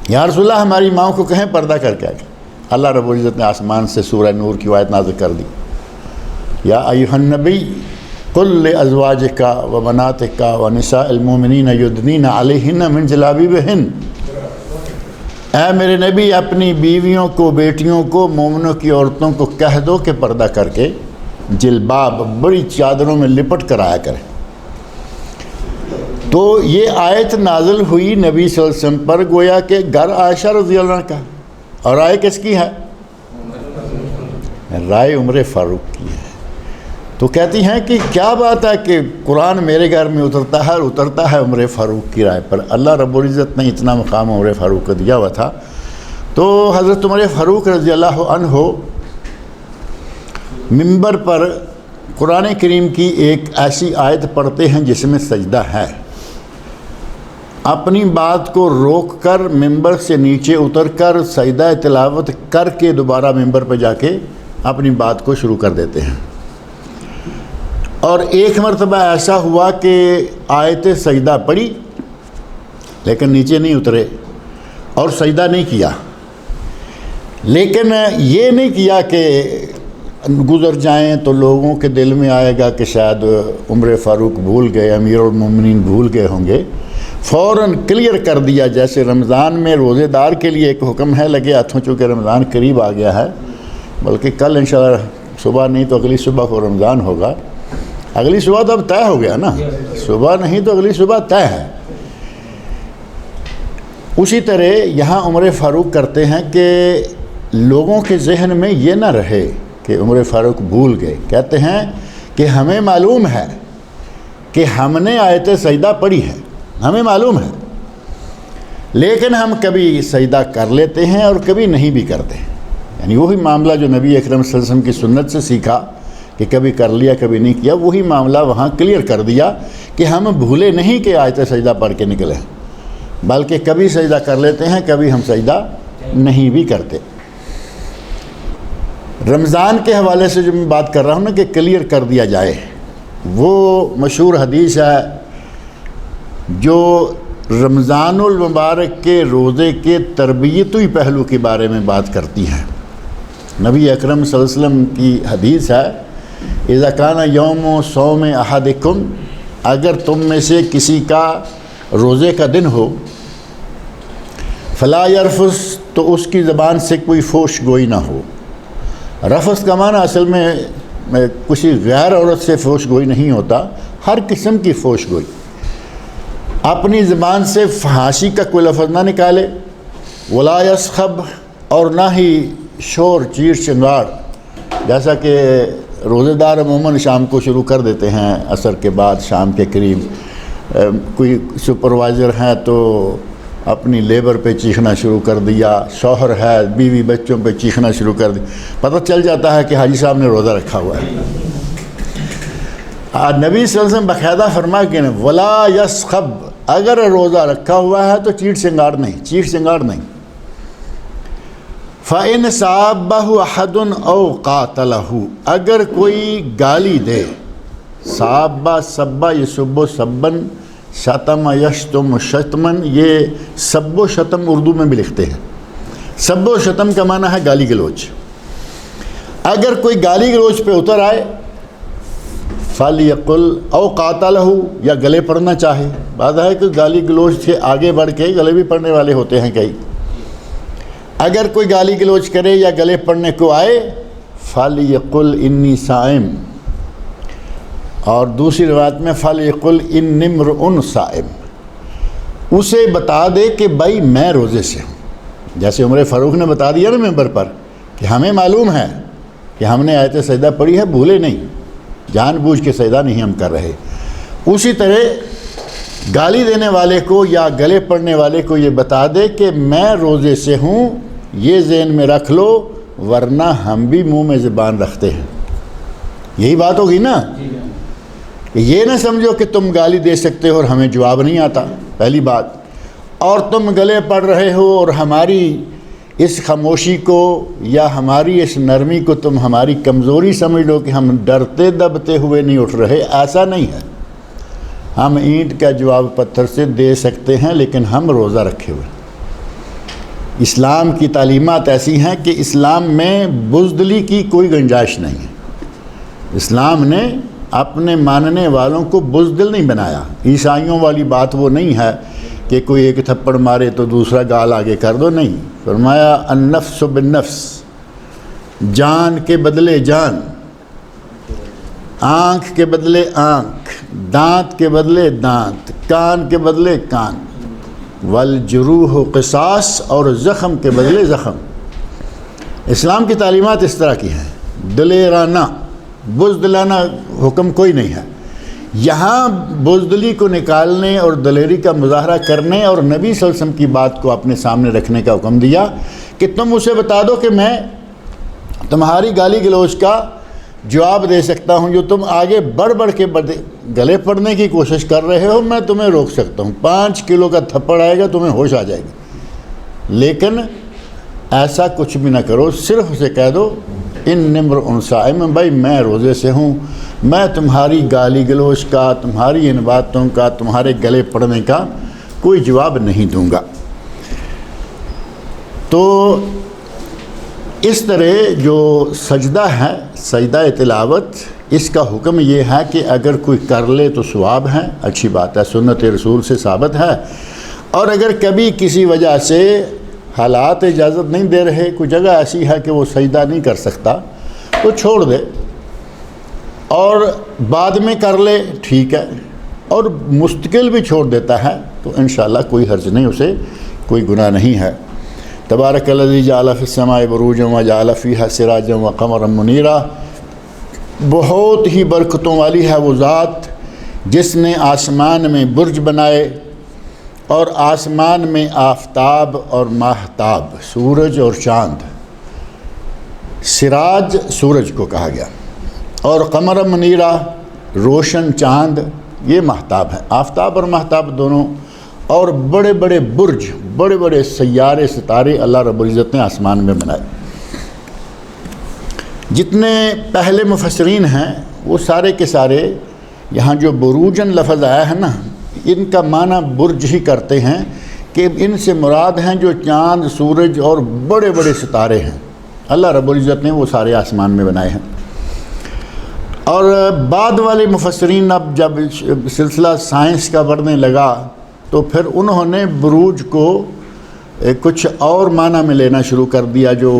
Speaker 2: یا رسول اللہ ہماری ماؤں کو کہیں پردہ کر کے آئے. اللہ رب العزت نے آسمان سے سورہ نور کی آیت نازل کر دی، یا ایھا النبی قل لازواجک و بناتک و نساء المؤمنین یدنین علیہن من جلابیبہن. اے میرے نبی اپنی بیویوں کو، بیٹیوں کو، مومنوں کی عورتوں کو کہہ دو کہ پردہ کر کے جلباب بڑی چادروں میں لپٹ کر آیا کریں. تو یہ آیت نازل ہوئی نبی صلی اللہ علیہ وسلم پر، گویا کہ گھر عائشہ رضی اللہ عنہ کا، اور رائے کس کی ہے؟ رائے عمر فاروق کی ہے. تو کہتی ہیں کہ کیا بات ہے کہ قرآن میرے گھر میں اترتا ہے اور اترتا ہے عمر فاروق کی رائے پر. اللہ رب العزت نے اتنا مقام عمر فاروق کو دیا ہوا تھا. تو حضرت عمر فاروق رضی اللہ عنہ منبر پر قرآن کریم کی ایک ایسی آیت پڑھتے ہیں جس میں سجدہ ہے. اپنی بات کو روک کر منبر سے نیچے اتر کر سجدہ تلاوت کر کے دوبارہ منبر پہ جا کے اپنی بات کو شروع کر دیتے ہیں. اور ایک مرتبہ ایسا ہوا کہ آیت سجدہ پڑھی لیکن نیچے نہیں اترے اور سجدہ نہیں کیا، لیکن یہ نہیں کیا کہ گزر جائیں تو لوگوں کے دل میں آئے گا کہ شاید عمر فاروق بھول گئے، امیر المومنین بھول گئے ہوں گے، فوراً کلیئر کر دیا۔ جیسے رمضان میں روزے دار کے لیے ایک حکم ہے لگے ہاتھوں، چونکہ رمضان قریب آ گیا ہے، بلکہ کل انشاءاللہ صبح نہیں تو اگلی صبح کو رمضان ہوگا۔ اگلی صبح تو اب طے ہو گیا نا، صبح نہیں تو اگلی صبح طے ہے۔ اسی طرح یہاں عمر فاروق کرتے ہیں کہ لوگوں کے ذہن میں یہ نہ رہے کہ عمر فاروق بھول گئے، کہتے ہیں کہ ہمیں معلوم ہے کہ ہم نے آیت سجدہ پڑھی ہے، ہمیں معلوم ہے، لیکن ہم کبھی سجدہ کر لیتے ہیں اور کبھی نہیں بھی کرتے، یعنی وہی معاملہ جو نبی اکرم صلی اللہ علیہ وسلم کی سنت سے سیکھا کہ کبھی کر لیا کبھی نہیں کیا، وہی معاملہ وہاں کلیئر کر دیا کہ ہم بھولے نہیں کہ آیت سجدہ پڑھ کے نکلے ہیں، بلکہ کبھی سجدہ کر لیتے ہیں کبھی ہم سجدہ نہیں بھی کرتے۔ رمضان کے حوالے سے جو میں بات کر رہا ہوں نا کہ کلیئر کر دیا جائے، وہ مشہور حدیث ہے جو رمضان المبارک کے روزے کے تربیتی پہلو کے بارے میں بات کرتی ہے۔ نبی اکرم صلی اللہ علیہ وسلم کی حدیث ہے، اذا کان یوم صوم احدکم، اگر تم میں سے کسی کا روزے کا دن ہو، فلا یرفث، تو اس کی زبان سے کوئی فحش گوئی نہ ہو۔ رفث کا معنی اصل میں کسی غیر عورت سے فحش گوئی نہیں ہوتا، ہر قسم کی فحش گوئی۔ اپنی زبان سے فحاشی کا کوئی لفظ نہ نکالے، ولا یسخب، اور نہ ہی شور چیر چنگاڑ، جیسا کہ روزے دار عموماً شام کو شروع کر دیتے ہیں، عصر کے بعد شام کے قریب کوئی سپروائزر ہے تو اپنی لیبر پہ چیخنا شروع کر دیا، شوہر ہے بیوی بچوں پہ چیخنا شروع کر دیا، پتہ چل جاتا ہے کہ حاجی صاحب نے روزہ رکھا ہوا ہے۔ نبی صلی اللہ علیہ وسلم باقاعدہ فرما کے ولا یسخب، اگر روزہ رکھا ہوا ہے تو چیٹ سنگاڑ نہیں۔ فَإِنْ صَابَّهُ أَحَدٌ أَوْ قَاتَلَهُ، اگر کوئی گالی دے، صابہ سبہ یسب و سبن، شتم یشتم شتمن، یہ سب و شتم اردو میں بھی لکھتے ہیں۔ سب و شتم کا معنی ہے گالی گلوچ۔ اگر کوئی گالی گلوچ پہ اتر آئے، فَلْيَقُلْ أَوْ قَاتَلَهُ، یا گلے پڑنا چاہے، بات ہے کہ گالی گلوچ سے آگے بڑھ کے گلے بھی پڑنے والے ہوتے ہیں کئی۔ اگر کوئی گالی گلوچ کرے یا گلے پڑنے کو آئے، فَلْيَقُلْ إِنِّي صَائِمٌ، اور دوسری روایت میں فَلْيَقُلْ إِنِّي امْرُؤٌ صَائِمٌ، اسے بتا دے کہ بھائی میں روزے سے ہوں، جیسے عمر فاروق نے بتا دیا نا ممبر پر کہ ہمیں معلوم ہے کہ ہم نے آیت سجدہ پڑھی ہے، بھولے نہیں، جان بوجھ کے سجدہ نہیں ہم کر رہے۔ اسی طرح گالی دینے والے کو یا گلے پڑنے والے کو یہ بتا دے کہ میں روزے سے ہوں، یہ ذہن میں رکھ لو، ورنہ ہم بھی منہ میں زبان رکھتے ہیں۔ یہی بات ہوگی نا، کہ یہ نہ سمجھو کہ تم گالی دے سکتے ہو اور ہمیں جواب نہیں آتا، پہلی بات، اور تم گلے پڑ رہے ہو اور ہماری اس خاموشی کو یا ہماری اس نرمی کو تم ہماری کمزوری سمجھ لو کہ ہم ڈرتے دبتے ہوئے نہیں اٹھ رہے، ایسا نہیں ہے۔ ہم اینٹ کا جواب پتھر سے دے سکتے ہیں، لیکن ہم روزہ رکھے ہوئے۔ اسلام کی تعلیمات ایسی ہیں کہ اسلام میں بزدلی کی کوئی گنجائش نہیں ہے۔ اسلام نے اپنے ماننے والوں کو بزدل نہیں بنایا۔ عیسائیوں والی بات وہ نہیں ہے کہ کوئی ایک تھپڑ مارے تو دوسرا گال آگے کر دو، نہیں، فرمایا النفس بالنفس، جان کے بدلے جان، آنکھ کے بدلے آنکھ، دانت کے بدلے دانت، کان کے بدلے کان، والجروح قصاص، اور زخم کے بدلے زخم۔ اسلام کی تعلیمات اس طرح کی ہیں، دلیرانہ، بزدلانہ حکم کوئی نہیں ہے۔ یہاں بزدلی کو نکالنے اور دلیری کا مظاہرہ کرنے اور نبی صلی اللہ علیہ وسلم کی بات کو اپنے سامنے رکھنے کا حکم دیا کہ تم اسے بتا دو کہ میں تمہاری گالی گلوچ کا جواب دے سکتا ہوں، جو تم آگے بڑھ کے گلے پڑنے کی کوشش کر رہے ہو میں تمہیں روک سکتا ہوں، 5 کلو کا تھپڑ آئے گا تمہیں ہوش آ جائے گی، لیکن ایسا کچھ بھی نہ کرو، صرف اسے کہہ دو ان امرؤ صائم، بھائی میں روزے سے ہوں، میں تمہاری گالی گلوچ کا، تمہاری ان باتوں کا، تمہارے گلے پڑنے کا کوئی جواب نہیں دوں گا۔ تو اس طرح جو سجدہ ہے، سجدہ تلاوت، اس کا حکم یہ ہے کہ اگر کوئی کر لے تو ثواب ہے، اچھی بات ہے، سنت رسول سے ثابت ہے، اور اگر کبھی کسی وجہ سے حالات اجازت نہیں دے رہے، کوئی جگہ ایسی ہے کہ وہ سجدہ نہیں کر سکتا تو چھوڑ دے، اور بعد میں کر لے ٹھیک ہے، اور مستقل بھی چھوڑ دیتا ہے تو انشاءاللہ کوئی حرج نہیں، اسے کوئی گناہ نہیں ہے۔ تبارک الذی جعل فی السماء بروجا وجعل فیہا سراجا وقمرا منیرا، بہت ہی برکتوں والی ہے وہ ذات جس نے آسمان میں برج بنائے اور آسمان میں آفتاب اور ماہتاب، سورج اور چاند، سراج سورج کو کہا گیا، اور قمر منیرا روشن چاند، یہ ماہتاب ہے، آفتاب اور ماہتاب دونوں، اور بڑے بڑے برج، بڑے بڑے سیارے ستارے اللہ رب العزت نے آسمان میں بنائے۔ جتنے پہلے مفسرین ہیں وہ سارے کے سارے یہاں جو بروجن لفظ آیا ہے نا، ان کا معنی برج ہی کرتے ہیں کہ ان سے مراد ہیں جو چاند، سورج اور بڑے بڑے ستارے ہیں، اللہ رب العزت نے وہ سارے آسمان میں بنائے ہیں۔ اور بعد والے مفسرین اب جب سلسلہ سائنس کا بڑھنے لگا تو پھر انہوں نے بروج کو کچھ اور معنی میں لینا شروع کر دیا، جو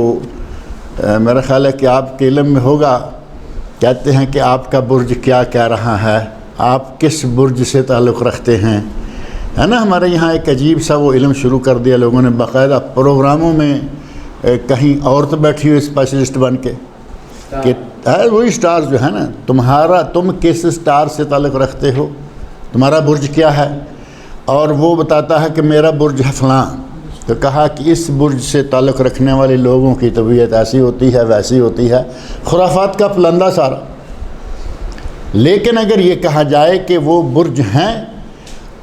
Speaker 2: میرا خیال ہے کہ آپ کے علم میں ہوگا، کہتے ہیں کہ آپ کا برج کیا کہہ رہا ہے، آپ کس برج سے تعلق رکھتے ہیں، ہے نا۔ ہمارے یہاں ایک عجیب سا وہ علم شروع کر دیا لوگوں نے، باقاعدہ پروگراموں میں کہیں عورت بیٹھی ہوئی اسپیشلسٹ بن کے کہ وہی سٹار جو ہے نا، تم کس سٹار سے تعلق رکھتے ہو، تمہارا برج کیا ہے، اور وہ بتاتا ہے کہ میرا برج ہے فلاں، تو کہا کہ اس برج سے تعلق رکھنے والے لوگوں کی طبیعت ایسی ہوتی ہے، ویسی ہوتی ہے، خرافات کا پلندہ سارا۔ لیکن اگر یہ کہا جائے کہ وہ برج ہیں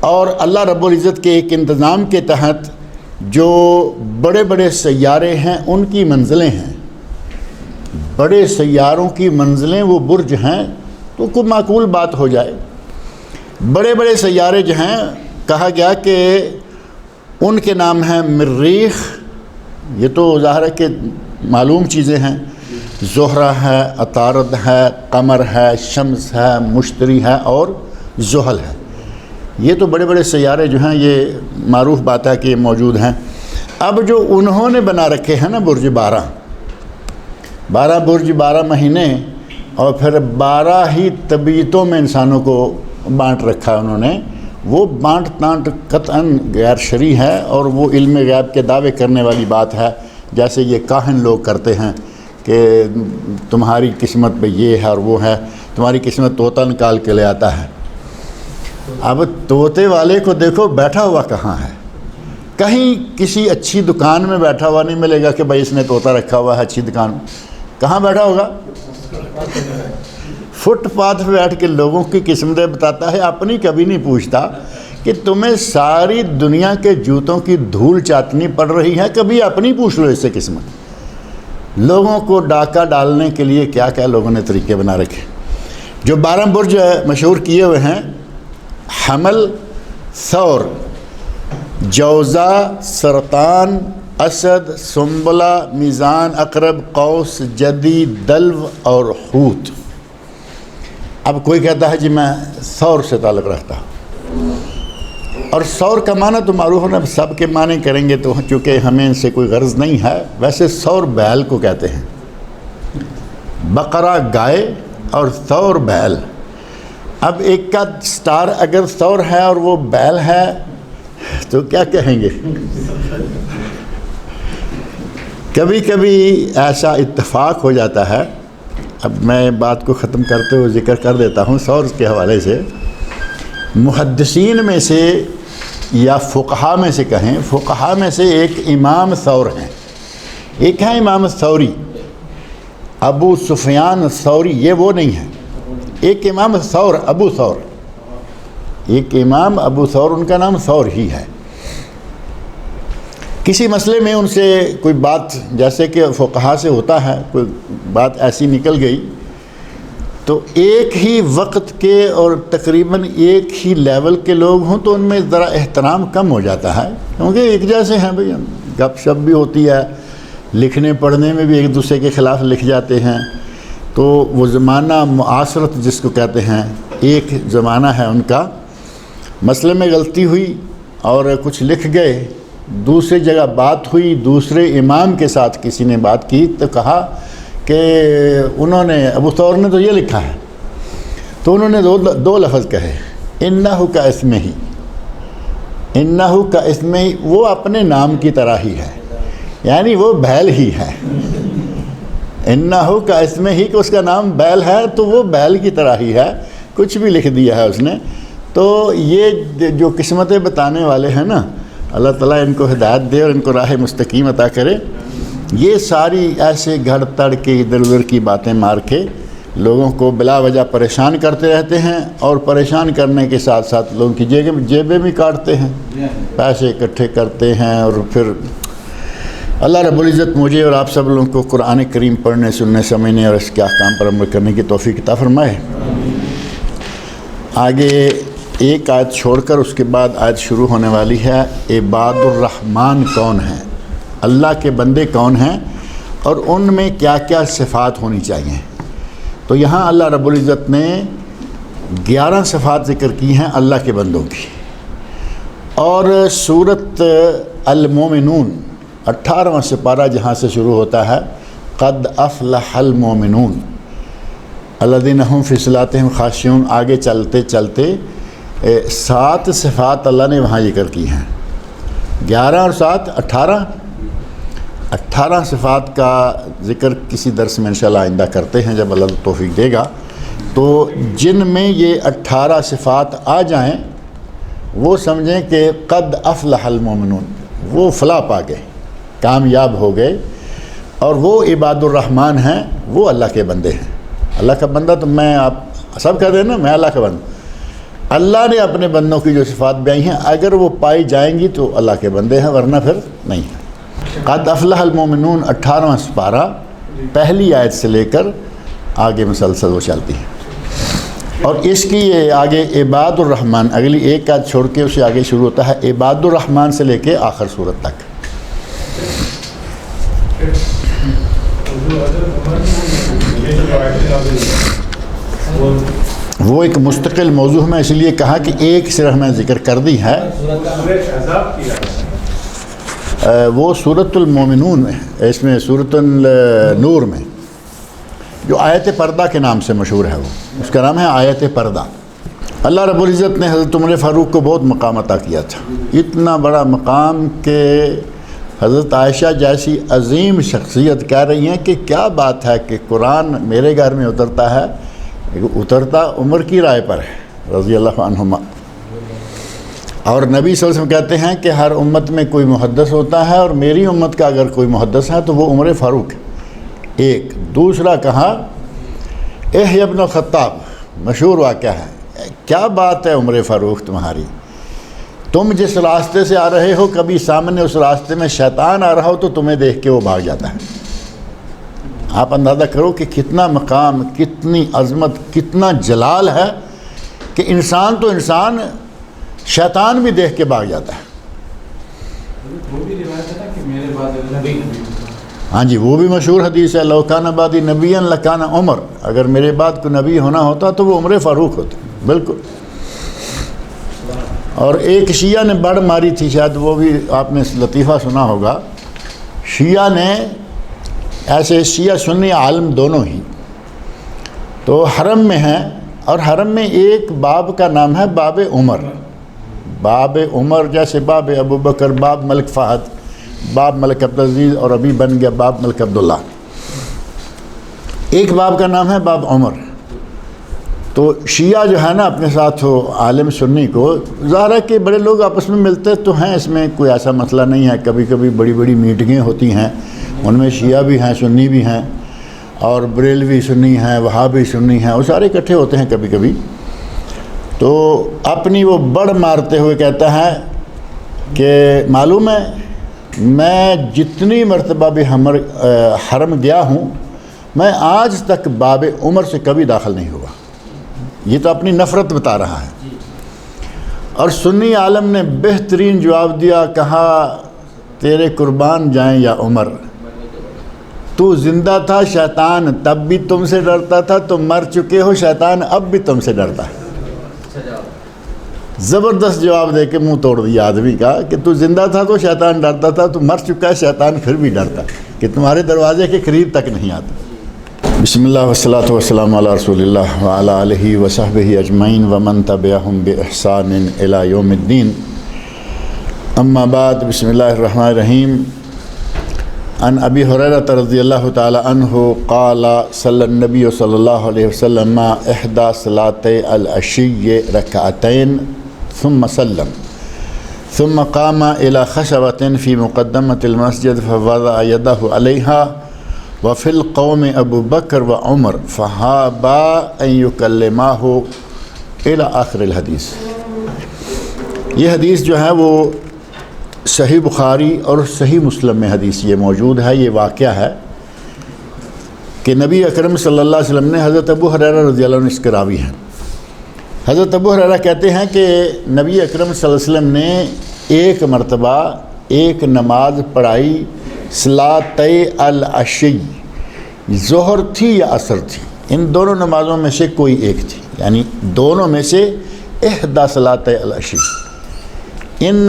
Speaker 2: اور اللہ رب العزت کے ایک انتظام کے تحت جو بڑے بڑے سیارے ہیں ان کی منزلیں ہیں، بڑے سیاروں کی منزلیں وہ برج ہیں، تو کوئی معقول بات ہو جائے۔ بڑے بڑے سیارے جو ہیں، کہا گیا کہ ان کے نام ہیں مریخ، یہ تو ظاہر ہے کہ معلوم چیزیں ہیں، زہرہ ہے، عطارد ہے، قمر ہے، شمس ہے، مشتری ہے اور زحل ہے۔ یہ تو بڑے بڑے سیارے جو ہیں، یہ معروف بات ہے کہ یہ موجود ہیں۔ اب جو انہوں نے بنا رکھے ہیں نا برج 12 برج 12 مہینے، اور پھر 12 ہی طبیعتوں میں انسانوں کو بانٹ رکھا ہے انہوں نے، وہ بانٹ تانٹ قطعاً غیر شرعی ہے، اور وہ علم غیب کے دعوے کرنے والی بات ہے، جیسے یہ کاہن لوگ کرتے ہیں کہ تمہاری قسمت پہ یہ ہے اور وہ ہے، تمہاری قسمت طوطا نکال کے لے آتا ہے۔ اب طوطے والے کو دیکھو بیٹھا ہوا کہاں ہے، کہیں کسی اچھی دکان میں بیٹھا ہوا نہیں ملے گا کہ بھائی اس نے طوطا رکھا ہوا ہے اچھی دکان میں، کہاں بیٹھا ہوگا؟ فٹ پاتھ پہ بیٹھ کے لوگوں کی قسمتیں بتاتا ہے، اپنی کبھی نہیں پوچھتا کہ تمہیں ساری دنیا کے جوتوں کی دھول چاٹنی پڑ رہی ہے، کبھی اپنی پوچھ لو اس سے قسمت۔ لوگوں کو ڈاکہ ڈالنے کے لیے کیا کیا لوگوں نے طریقے بنا رکھے۔ جو 12 برج مشہور کیے ہوئے ہیں، حمل، ثور، جوزا، سرطان، اسد، سنبلہ، میزان، عقرب، قوس، جدی، دلو اور حوت۔ اب کوئی کہتا ہے جی میں ثور سے تعلق رکھتا ہوں، اور ثور کا معنی تو معروف ہے، سب کے معنی کریں گے تو چونکہ ہمیں ان سے کوئی غرض نہیں ہے۔ ویسے ثور بیل کو کہتے ہیں، بقرہ گائے اور ثور بیل۔ اب ایک کا سٹار اگر ثور ہے اور وہ بیل ہے تو کیا کہیں گے؟ کبھی کبھی ایسا اتفاق ہو جاتا ہے، اب میں بات کو ختم کرتے ہوئے ذکر کر دیتا ہوں ثور کے حوالے سے۔ محدثین میں سے یا فقہا میں سے کہیں، فقہا میں سے ایک امام ثور ہیں، ایک ہے امام ثوری، ابو سفیان ثوری، یہ وہ نہیں ہے، ایک امام ثور، ابو ثور، ایک امام ابو ثور، ان کا نام ثور ہی ہے۔ کسی مسئلے میں ان سے کوئی بات، جیسے کہ فقہا سے ہوتا ہے، کوئی بات ایسی نکل گئی تو ایک ہی وقت کے اور تقریباً ایک ہی لیول کے لوگ ہوں تو ان میں ذرا احترام کم ہو جاتا ہے، کیونکہ ایک جیسے ہیں بھئی، گپ شپ بھی ہوتی ہے، لکھنے پڑھنے میں بھی ایک دوسرے کے خلاف لکھ جاتے ہیں، تو وہ زمانہ معاصرت جس کو کہتے ہیں، ایک زمانہ ہے ان کا، مسئلے میں غلطی ہوئی اور کچھ لکھ گئے، دوسری جگہ بات ہوئی، دوسرے امام کے ساتھ کسی نے بات کی تو کہا کہ انہوں نے، ابو ثور نے تو یہ لکھا ہے، تو انہوں نے دو لفظ کہے، انہو کا اسمہ ہی، انہو کا اسمہ ہی، وہ اپنے نام کی طرح ہی ہے، یعنی وہ بیل ہی ہے، انہو کا اسمہ ہی کہ اس کا نام بیل ہے تو وہ بیل کی طرح ہی ہے، کچھ بھی لکھ دیا ہے اس نے۔ تو یہ جو قسمتیں بتانے والے ہیں نا، اللہ تعالیٰ ان کو ہدایت دے اور ان کو راہ مستقیم عطا کرے، یہ ساری ایسے گھڑ تڑ کے ادھر ادھر کی باتیں مار کے لوگوں کو بلا وجہ پریشان کرتے رہتے ہیں، اور پریشان کرنے کے ساتھ ساتھ لوگوں کی جیبیں بھی کاٹتے ہیں، پیسے اکٹھے کرتے ہیں، اور پھر اللہ رب العزت مجھے اور آپ سب لوگوں کو قرآن کریم پڑھنے، سننے، سمجھنے اور اس کے احکام پر عمل کرنے کی توفیق عطا فرمائے۔ آگے ایک آیت چھوڑ کر اس کے بعد آیت شروع ہونے والی ہے، عباد الرحمن کون ہیں، اللہ کے بندے کون ہیں اور ان میں کیا کیا صفات ہونی چاہیے۔ تو یہاں اللہ رب العزت نے 11 صفات ذکر کی ہیں اللہ کے بندوں کی، اور سورۃ المومنون 18واں سپارہ جہاں سے شروع ہوتا ہے، قد افلح المومنون الذین هم فی صلاتہم خاشعون، آگے چلتے چلتے 7 صفات اللہ نے وہاں ذکر کی ہیں، 11 اور 7 18 صفات کا ذکر کسی درس میں انشاءاللہ آئندہ کرتے ہیں جب اللہ توفیق دے گا۔ تو جن میں یہ 18 صفات آ جائیں وہ سمجھیں کہ قد افلح المومنون، وہ فلاح پا گئے، کامیاب ہو گئے، اور وہ عباد الرحمن ہیں، وہ اللہ کے بندے ہیں۔ اللہ کا بندہ تو میں، آپ سب کہتے ہیں نا میں اللہ کا بندہ، اللہ نے اپنے بندوں کی جو صفات بیائی ہیں اگر وہ پائی جائیں گی تو اللہ کے بندے ہیں، ورنہ پھر نہیں ہیں۔ قد افلح المومنون 18واں سپارہ پہلی آیت سے لے کر آگے مسلسل وہ چلتی ہے، اور اس کی یہ آگے عباد الرحمن، اگلی ایک آیت چھوڑ کے اسے آگے شروع ہوتا ہے عباد الرحمن سے لے کے آخر سورت تک۔ وہ ایک مستقل موضوع میں اس لیے کہا کہ ایک صرف میں ذکر کر دی ہے، وہ سورۃ المومنون میں، اس میں سورۃ النور میں جو آیت پردہ کے نام سے مشہور ہے، وہ اس کا نام ہے آیت پردہ۔ اللہ رب العزت نے حضرت عمر فاروق کو بہت مقام عطا کیا تھا، اتنا بڑا مقام کہ حضرت عائشہ جیسی عظیم شخصیت کہہ رہی ہیں کہ کیا بات ہے کہ قرآن میرے گھر میں اترتا ہے، اترتا عمر کی رائے پر ہے رضی اللہ عنہما، اور نبی صلی اللہ علیہ وسلم کہتے ہیں کہ ہر امت میں کوئی محدث ہوتا ہے، اور میری امت کا اگر کوئی محدث ہے تو وہ عمر فاروق ہے۔ ایک دوسرا کہا یحییٰ ابن خطاب، مشہور واقعہ ہے، کیا بات ہے عمر فاروق تمہاری، تم جس راستے سے آ رہے ہو کبھی سامنے اس راستے میں شیطان آ رہا ہو تو تمہیں دیکھ کے وہ بھاگ جاتا ہے۔ آپ اندازہ کرو کہ کتنا مقام، کتنی عظمت، کتنا جلال ہے کہ انسان تو انسان، شیطان بھی دیکھ کے بھاگ جاتا ہے۔
Speaker 3: وہ بھی روایت ہے نا کہ میرے بعد نبی،
Speaker 2: ہاں جی، وہ بھی مشہور حدیث ہے، لو کان بعدی نبیا لکان عمر، اگر میرے بعد کوئی نبی ہونا ہوتا تو وہ عمر فاروق ہوتا، بالکل۔ اور ایک شیعہ نے بڑ ماری تھی، شاید وہ بھی آپ نے لطیفہ سنا ہوگا، شیعہ نے ایسے، شیعہ سنی عالم دونوں ہی، تو حرم میں ہیں، اور حرم میں ایک باب کا نام ہے باب عمر، باب عمر جیسے باب ابو بکر، باب ملک فہد، باب ملک عبدالعزیز، اور ابھی بن گیا باب ملک عبداللہ، ایک باب کا نام ہے باب عمر۔ تو شیعہ جو ہے نا اپنے ساتھ ہو عالم سنی کو، ظاہر ہے کہ بڑے لوگ آپس میں ملتے تو ہیں، اس میں کوئی ایسا مسئلہ نہیں ہے، کبھی کبھی بڑی بڑی میٹنگیں ہوتی ہیں، ان میں شیعہ بھی ہیں، سنی بھی ہیں، اور بریلوی سنی ہیں، وہابی سنی ہیں، وہ سارے اکٹھے ہوتے ہیں کبھی کبھی۔ تو اپنی وہ بڑ مارتے ہوئے کہتا ہے کہ معلوم ہے میں جتنی مرتبہ بھی حرم گیا ہوں، میں آج تک باب عمر سے کبھی داخل نہیں ہوا۔ یہ تو اپنی نفرت بتا رہا ہے۔ اور سنی عالم نے بہترین جواب دیا، کہا تیرے قربان جائیں یا عمر، تو زندہ تھا شیطان تب بھی تم سے ڈرتا تھا، تم مر چکے ہو شیطان اب بھی تم سے ڈرتا ہے۔ زبردست جواب دے کے منہ توڑ دیا آدمی کا کہ تو زندہ تھا تو شیطان ڈرتا تھا، تو مر چکا ہے شیطان پھر بھی ڈرتا کہ تمہارے دروازے کے قریب تک نہیں آتا۔ بسم اللہ والصلاة والسلام علی رسول اللہ وعلی آلہ وصحبہ اجمعین ومن تبعہم بإحسان الی یوم الدین، اما بعد، بسم اللہ الرحمن الرحیم۔ عن ابی ہریرہ رضی اللہ تعالی عنہ قال صلی النبی صلی اللہ علیہ وسلم احدى صلاتي العشی رکعتین ثم سلم ثم قام الى خشبة في مقدمة المسجد فوضع يده عليها وفي القوم ابو بکر وعمر فهابا ان يكلماه الى آخر الحدیث۔ یہ حدیث جو ہے وہ صحیح بخاری اور صحیح مسلم میں حدیث یہ موجود ہے۔ یہ واقعہ ہے کہ نبی اکرم صلی اللہ علیہ وسلم نے حضرت ابو ہریرہ رضی اللہ عنہ اس کے راوی ہیں۔ حضرت ابو ہریرہ کہتے ہیں کہ نبی اکرم صلی اللہ علیہ وسلم نے ایک مرتبہ ایک نماز پڑھائی، صلاتِ العشی، ظہر تھی یا عصر تھی، ان دونوں نمازوں میں سے کوئی ایک تھی، یعنی دونوں میں سے احدی صلاتِ العشی، ان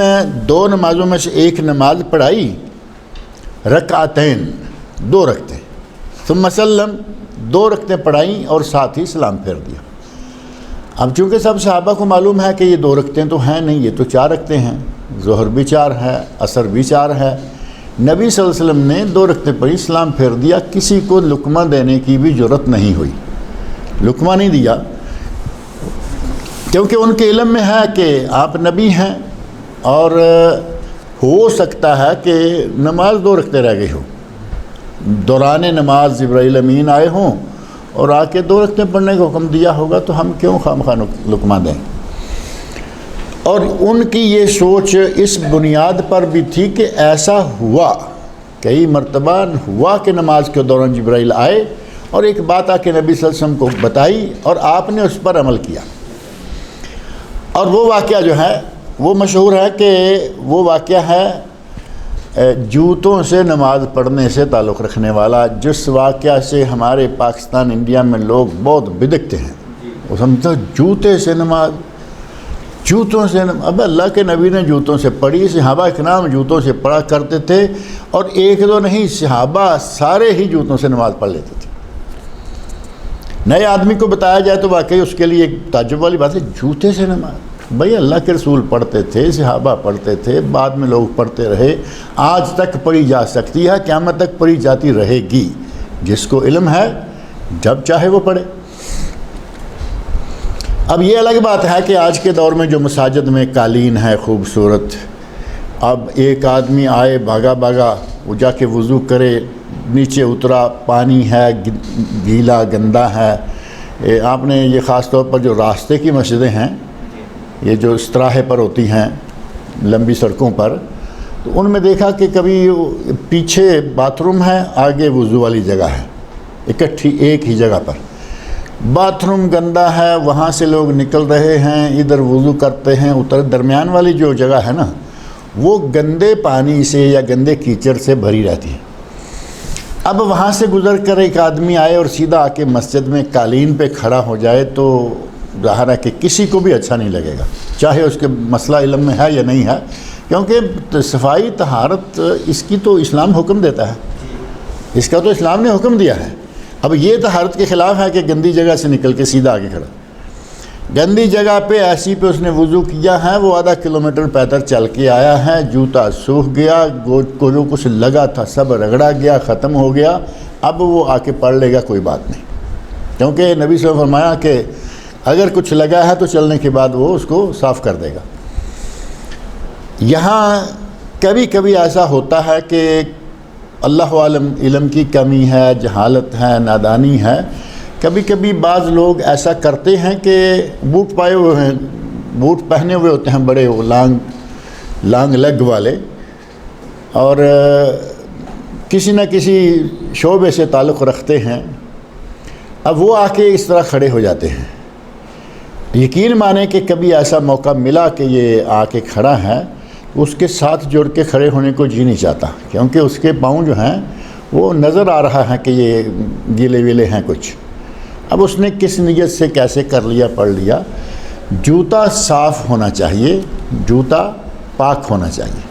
Speaker 2: دو نمازوں میں سے ایک نماز پڑھائی، رکعتین، 2 رکعتیں، ثم سلم، 2 رکعتیں پڑھائیں اور ساتھ ہی سلام پھیر دیا۔ اب چونکہ سب صحابہ کو معلوم ہے کہ یہ 2 رکعتیں تو ہیں نہیں، یہ تو 4 رکعتیں ہیں، ظہر بھی 4 ہے، عصر بھی 4 ہے۔ نبی صلی اللہ علیہ وسلم نے 2 رکعتیں پڑھی، سلام پھیر دیا، کسی کو لقمہ دینے کی بھی جرت نہیں ہوئی، لقمہ نہیں دیا، کیونکہ ان کے علم میں ہے کہ آپ نبی ہیں اور ہو سکتا ہے کہ نماز 2 رکعتیں رہ گئی ہو، دوران نماز جبرائیل امین آئے ہوں اور آ کے 2 رکعتیں پڑھنے کا حکم دیا ہوگا، تو ہم کیوں خواہ لقمہ دیں۔ اور ان کی یہ سوچ اس بنیاد پر بھی تھی کہ ایسا ہوا، کئی مرتبہ ہوا کہ نماز کے دوران جبرائیل آئے اور ایک بات آ کے نبی صلی اللہ علیہ وسلم کو بتائی اور آپ نے اس پر عمل کیا۔ اور وہ واقعہ جو ہے وہ مشہور ہے کہ وہ واقعہ ہے جوتوں سے نماز پڑھنے سے تعلق رکھنے والا، جس واقعہ سے ہمارے پاکستان انڈیا میں لوگ بہت بدکتے ہیں۔ وہ سمجھتا جوتے سے نماز، جوتوں سے اب اللہ کے نبی نے جوتوں سے پڑھی، صحابہ اکرام جوتوں سے پڑھا کرتے تھے، اور 1-2 نہیں، صحابہ سارے ہی جوتوں سے نماز پڑھ لیتے تھے۔ نئے آدمی کو بتایا جائے تو واقعی اس کے لیے ایک تعجب والی بات ہے، جوتے سے نماز۔ بھئی اللہ کے رسول پڑھتے تھے، صحابہ پڑھتے تھے، بعد میں لوگ پڑھتے رہے، آج تک پڑھی جا سکتی ہے، قیامت تک پڑھی جاتی رہے گی، جس کو علم ہے جب چاہے وہ پڑھے۔ اب یہ الگ بات ہے کہ آج کے دور میں جو مساجد میں قالین ہے خوبصورت، اب ایک آدمی آئے بھاگا بھاگا، وہ جا کے وضو کرے، نیچے اترا، پانی ہے گیلا گندا ہے۔ آپ نے یہ خاص طور پر جو راستے کی مسجدیں ہیں، یہ جو استراحے پر ہوتی ہیں لمبی سڑکوں پر، تو ان میں دیکھا کہ کبھی پیچھے باتھ روم ہے، آگے وضو والی جگہ ہے، اکٹھی ایک ہی جگہ پر۔ باتھ روم گندا ہے، وہاں سے لوگ نکل رہے ہیں، ادھر وضو کرتے ہیں، ادھر درمیان والی جو جگہ ہے نا، وہ گندے پانی سے یا گندے کیچڑ سے بھری رہتی ہے۔ اب وہاں سے گزر کر ایک آدمی آئے اور سیدھا آ کے مسجد میں قالین پہ کھڑا ہو جائے تو ظاہر ہے کہ کسی کو بھی اچھا نہیں لگے گا، چاہے اس کے مسئلہ علم میں ہے یا نہیں ہے، کیونکہ صفائی طہارت اس کی تو اسلام حکم دیتا ہے، اس کا تو اسلام نے حکم دیا ہے۔ اب یہ طہارت کے خلاف ہے کہ گندی جگہ سے نکل کے سیدھا آگے کھڑا، گندی جگہ پہ ایسی پہ اس نے وضو کیا ہے، وہ آدھا کلومیٹر پیدل چل کے آیا ہے، جوتا سوکھ گیا، کو جو کچھ لگا تھا سب رگڑا گیا، ختم ہو گیا، اب وہ آ کے پڑھ لے گا کوئی بات نہیں، کیونکہ نبی صلی اللہ علیہ وسلم نے فرمایا کہ اگر کچھ لگا ہے تو چلنے کے بعد وہ اس کو صاف کر دے گا۔ یہاں کبھی کبھی ایسا ہوتا ہے کہ اللہ عالم علم کی کمی ہے، جہالت ہے، نادانی ہے، کبھی کبھی بعض لوگ ایسا کرتے ہیں کہ بوٹ پائے ہوئے ہیں، بوٹ پہنے ہوئے ہوتے ہیں بڑے وہ لانگ لیگ والے، اور کسی نہ کسی شعبے سے تعلق رکھتے ہیں، اب وہ آ کے اس طرح کھڑے ہو جاتے ہیں۔ یقین مانیں کہ کبھی ایسا موقع ملا کہ یہ آ کے کھڑا ہے، اس کے ساتھ جڑ کے کھڑے ہونے کو جی نہیں چاہتا، کیونکہ اس کے پاؤں جو ہیں وہ نظر آ رہا ہے کہ یہ گیلے ویلے ہیں کچھ۔ اب اس نے کس نیت سے کیسے کر لیا پڑھ لیا۔ جوتا صاف ہونا چاہیے، جوتا پاک ہونا چاہیے،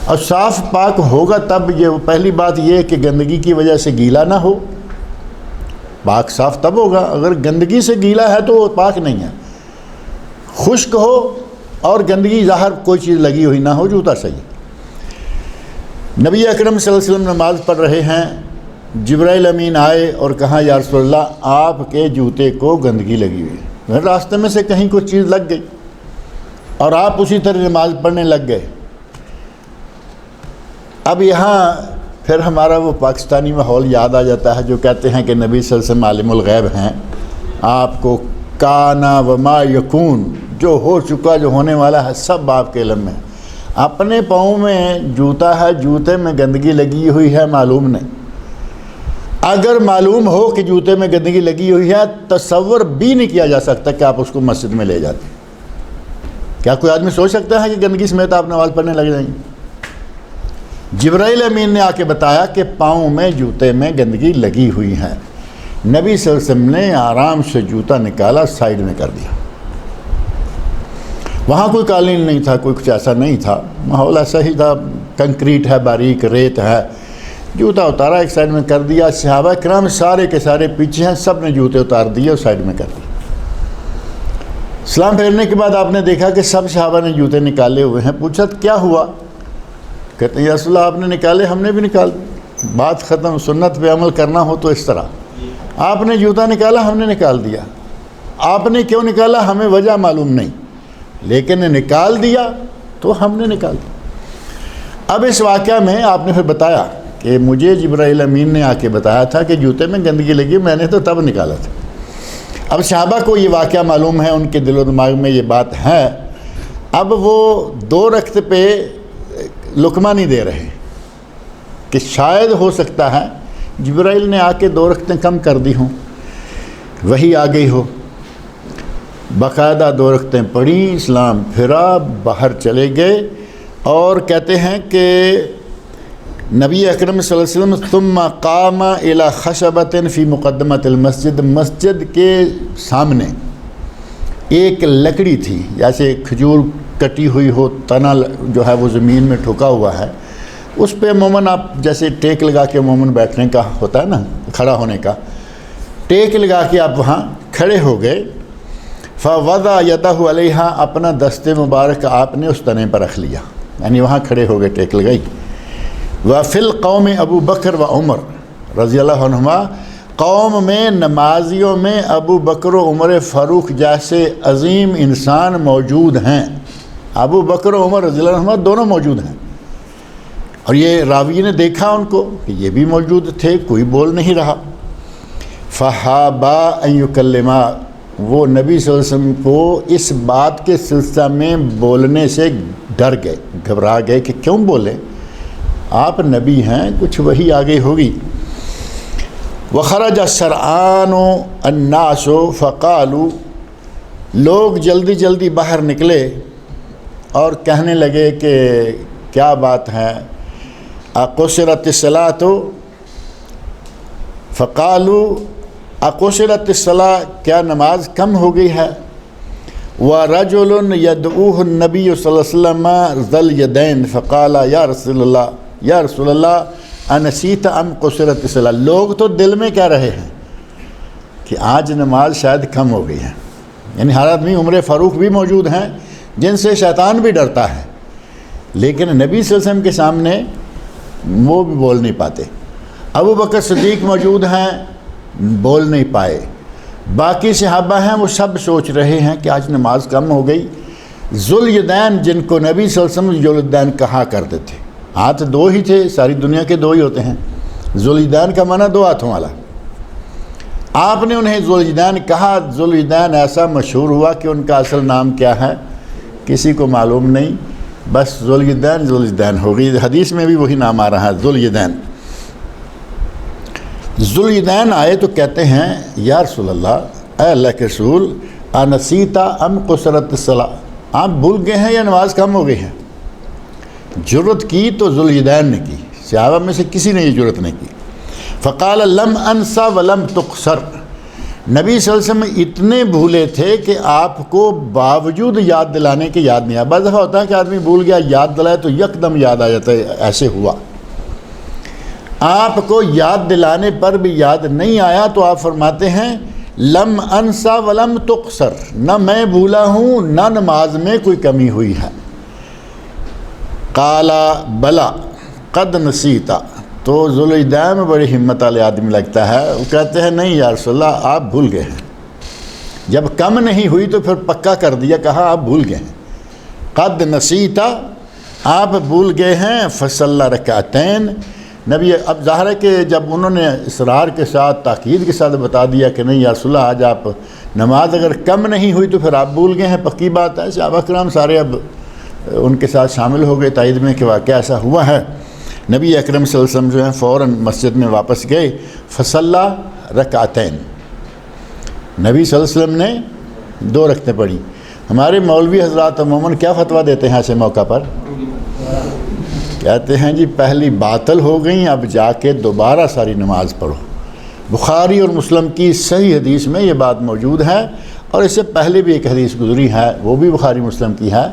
Speaker 2: اور صاف پاک ہوگا تب یہ پہلی بات یہ کہ گندگی کی وجہ سے گیلا نہ ہو۔ پاک صاف تب ہوگا، اگر گندگی سے گیلا ہے تو وہ پاک نہیں ہے۔ خشک ہو اور گندگی ظاہر کوئی چیز لگی ہوئی نہ ہو، جوتا صحیح۔ نبی اکرم صلی اللہ علیہ وسلم نماز پڑھ رہے ہیں، جبرائیل امین آئے اور کہا یا رسول اللہ آپ کے جوتے کو گندگی لگی ہوئی ہے۔ راستے میں سے کہیں کوئی چیز لگ گئی اور آپ اسی طرح نماز پڑھنے لگ گئے۔ اب یہاں پھر ہمارا وہ پاکستانی ماحول یاد آ جاتا ہے جو کہتے ہیں کہ نبی صلی اللہ علیہ وسلم عالم الغیب ہیں، آپ کو کانا وما یکون، جو ہو چکا جو ہونے والا ہے سب آپ کے علم میں۔ اپنے پاؤں میں جوتا ہے، جوتے میں گندگی لگی ہوئی ہے، معلوم نہیں۔ اگر معلوم ہو کہ جوتے میں گندگی لگی ہوئی ہے، تصور بھی نہیں کیا جا سکتا کہ آپ اس کو مسجد میں لے جاتے۔ کیا کوئی آدمی سوچ سکتا ہے کہ گندگی سمیت آپ نماز پڑھنے لگ جائیں گے؟ جبرائیل امین نے آ کے بتایا کہ پاؤں میں جوتے میں گندگی لگی ہوئی ہے۔ نبی صلی اللہ علیہ وسلم نے آرام سے جوتا نکالا، سائیڈ میں کر دیا۔ وہاں کوئی قالین نہیں تھا، کوئی کچھ ایسا نہیں تھا، ماحول ایسا ہی تھا، کنکریٹ ہے، باریک ریت ہے۔ جوتا اتارا، ایک سائیڈ میں کر دیا۔ صحابہ کرام سارے کے سارے پیچھے ہیں، سب نے جوتے اتار دیے اور سائیڈ میں کر دیے۔ سلام پھیرنے کے بعد آپ نے دیکھا کہ سب صحابہ نے جوتے نکالے ہوئے ہیں۔ پوچھا کیا ہوا؟ کہتے ہیں یا رسول اللہ آپ نے نکالے، ہم نے بھی نکال دی۔ بات ختم۔ سنت پہ عمل کرنا ہو تو اس طرح، آپ نے جوتا نکالا، ہم نے نکال دیا۔ آپ نے کیوں نکالا ہمیں وجہ معلوم نہیں، لیکن نکال دیا تو ہم نے نکال دیا۔ اب اس واقعہ میں آپ نے پھر بتایا کہ مجھے جبرائیل امین نے آ کے بتایا تھا کہ جوتے میں گندگی لگی، میں نے تو تب نکالا تھا۔ اب صحابہ کو یہ واقعہ معلوم ہے، ان کے دل و دماغ میں یہ بات ہے۔ اب وہ 2 رکعت پہ لقمہ نہیں دے رہے کہ شاید ہو سکتا ہے جبرائیل نے آ کے 2 رکعتیں کم کر دی ہوں، وہی آ گئی ہو۔ باقاعدہ 2 رکعتیں پڑھی، اسلام پھرا، باہر چلے گئے اور کہتے ہیں کہ نبی اکرم صلی اللہ علیہ وسلم ثم قام الی خشبۃ فی مقدمۃ المسجد، مسجد کے سامنے ایک لکڑی تھی، جیسے کھجور کٹی ہوئی ہو، تنا جو ہے وہ زمین میں ٹھکا ہوا ہے، اس پہ عموماً آپ جیسے ٹیک لگا کے عموماً بیٹھنے کا ہوتا ہے نا، کھڑا ہونے کا، ٹیک لگا کے آپ وہاں کھڑے ہو گئے۔ فوضع یدہ علیہا، اپنا دست مبارک آپ نے اس تنے پر رکھ لیا، یعنی وہاں کھڑے ہو گئے، ٹیک لگائی۔ وفی القوم ابو بکر و عمر رضی اللہ عنہما، قوم میں نمازیوں میں ابو بکر و عمر فاروق جیسے عظیم انسان موجود ہیں۔ ابو بکر و عمر رضی اللہ عنہما دونوں موجود ہیں، اور یہ راوی نے دیکھا ان کو کہ یہ بھی موجود تھے، کوئی بول نہیں رہا۔ فہابا ان یکلما، وہ نبی صلی اللہ علیہ وسلم کو اس بات کے سلسلہ میں بولنے سے ڈر گئے، گھبرا گئے کہ کیوں بولیں، آپ نبی ہیں، کچھ وہی آگے ہوگی۔ وخرج سرعان الناس فقالوا، لوگ جلدی جلدی باہر نکلے اور کہنے لگے کہ کیا بات ہے، اقصرت الصلاۃ، فقالوا اقصرت الصلاۃ، کیا نماز کم ہو گئی ہے؟ ورجل يدعوه النبي صلی اللہ علیہ وسلم ذل یدین فقال یا رسول اللہ، یا رسول اللہ انسیت ام قصرت الصلاۃ، لوگ تو دل میں کہہ رہے ہیں کہ آج نماز شاید کم ہو گئی ہے، یعنی ہر آدمی، عمر فاروق بھی موجود ہیں جن سے شیطان بھی ڈرتا ہے، لیکن نبی صلی اللہ علیہ وسلم کے سامنے وہ بھی بول نہیں پاتے۔ ابو بکر صدیق موجود ہیں، بول نہیں پائے۔ باقی صحابہ ہیں، وہ سب سوچ رہے ہیں کہ آج نماز کم ہو گئی۔ ذوالیدین، جن کو نبی صلی اللہ علیہ وسلم ذوالیدین کہا کرتے تھے، ہاتھ 2 ہی تھے، ساری دنیا کے 2 ہی ہوتے ہیں، ذوالیدین کا معنی 2 ہاتھوں والا۔ آپ نے انہیں ذوالیدین کہا۔ ذوالیدین ایسا مشہور ہوا کہ ان کا اصل نام کیا ہے کسی کو معلوم نہیں، بس ذوالیدین ہو گئی، حدیث میں بھی وہی نام آ رہا ہے ذوالیدین آئے تو کہتے ہیں یا رسول اللہ، اے اللہ کے رسول، انسیتا ام قصرت الصلاۃ، آپ بھول گئے ہیں یا نماز کم ہو گئی ہے؟ جرت کی تو ذوالیدین نے کی، صحابہ میں سے کسی نے یہ جرت نہیں کی۔ فقال لم انسا ولم تقصر، نبی صلی اللہ علیہ وسلم اتنے بھولے تھے کہ آپ کو باوجود یاد دلانے کے یاد نہیں آیا۔ بعض دفعہ ہوتا ہے کہ آدمی بھول گیا، یاد دلائے تو یکدم یاد آ جاتا ہے، ایسے ہوا۔ آپ کو یاد دلانے پر بھی یاد نہیں آیا تو آپ فرماتے ہیں لم انسا ولم تقصر، نہ میں بھولا ہوں نہ نماز میں کوئی کمی ہوئی ہے۔ قالا بلا قد نسیتا، تو ذوالیدین میں بڑی ہمت والے آدمی لگتا ہے، وہ کہتے ہیں نہیں یا رسول اللہ آپ بھول گئے ہیں۔ جب کم نہیں ہوئی تو پھر پکا کر دیا، کہا آپ بھول گئے ہیں۔ قد نسیتا، آپ بھول گئے ہیں۔ فصلی رکعتین، نبی اب ظاہر ہے کہ جب انہوں نے اصرار کے ساتھ تاکید کے ساتھ بتا دیا کہ نہیں یا رسول اللہ آج آپ نماز اگر کم نہیں ہوئی تو پھر آپ بھول گئے ہیں، پکی بات ہے۔ صحابہ کرام سارے اب ان کے ساتھ شامل ہو گئے تائید میں کہ واقعہ ایسا ہوا ہے۔ نبی اکرم صلی اللہ علیہ وسلم جو ہیں فوراً مسجد میں واپس گئے۔ فصلی رکعتین، نبی صلی اللہ علیہ وسلم نے 2 رکعتیں پڑھی۔ ہمارے مولوی حضرات عموماً کیا فتویٰ دیتے ہیں ایسے موقع پر؟ کہتے ہیں جی پہلی باطل ہو گئیں، اب جا کے دوبارہ ساری نماز پڑھو۔ بخاری اور مسلم کی صحیح حدیث میں یہ بات موجود ہے، اور اس سے پہلے بھی ایک حدیث گزری ہے، وہ بھی بخاری مسلم کی ہے،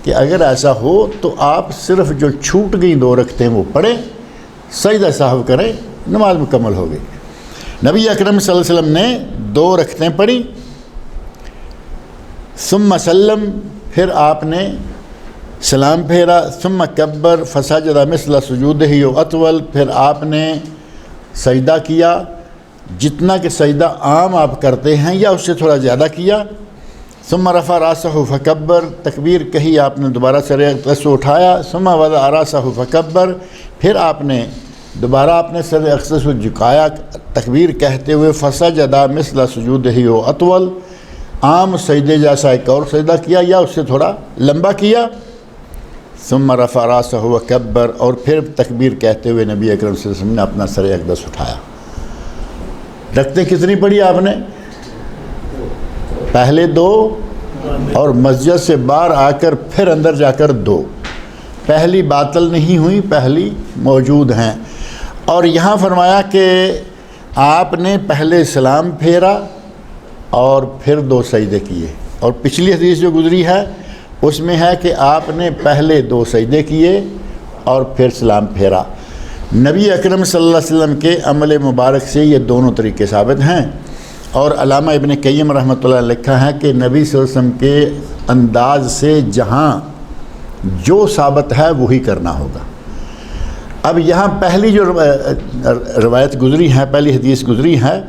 Speaker 2: کہ اگر ایسا ہو تو آپ صرف جو چھوٹ گئیں 2 رکعتیں وہ پڑھیں، سجدہ سہو کریں، نماز مکمل ہو گئی۔ نبی اکرم صلی اللہ علیہ وسلم نے 2 رکعتیں پڑھی۔ ثم سلم، پھر آپ نے سلام پھیرا۔ ثم کبر فسجد مثل سجودہ اطول، پھر آپ نے سجدہ کیا جتنا کہ سجدہ عام آپ کرتے ہیں یا اس سے تھوڑا زیادہ کیا۔ ثم رفع راسہ فکبر، تکبیر کہی آپ نے، دوبارہ سر اقدس اٹھایا۔ ثم وضع راسہ فکبر، پھر آپ نے دوبارہ اپنے سر اقدس کو جھکایا تکبیر کہتے ہوئے۔ فسجد مثل سجودہ اطول، عام سجدے جیسا ایک اور سجدہ کیا یا اس سے تھوڑا لمبا کیا۔ ثم رفع راسہ وکبر، اور پھر تکبیر کہتے ہوئے نبی اکرم صلی اللہ علیہ وسلم نے اپنا سر اقدس اٹھایا۔ رکعتیں کتنی پڑھی آپ نے؟ پہلے 2 اور مسجد سے باہر آ کر پھر اندر جا کر 2۔ پہلی باطل نہیں ہوئی، پہلی موجود ہیں۔ اور یہاں فرمایا کہ آپ نے پہلے سلام پھیرا اور پھر 2 سجدے کیے، اور پچھلی حدیث جو گزری ہے اس میں ہے کہ آپ نے پہلے 2 سجدے کیے اور پھر سلام پھیرا۔ نبی اکرم صلی اللہ علیہ وسلم کے عمل مبارک سے یہ دونوں طریقے ثابت ہیں، اور علامہ ابن قیم رحمۃ اللہ نے لکھا ہے کہ نبی صلی اللہ علیہ وسلم کے انداز سے جہاں جو ثابت ہے وہی کرنا ہوگا۔ اب یہاں پہلی جو روایت گزری ہے، پہلی حدیث گزری ہے،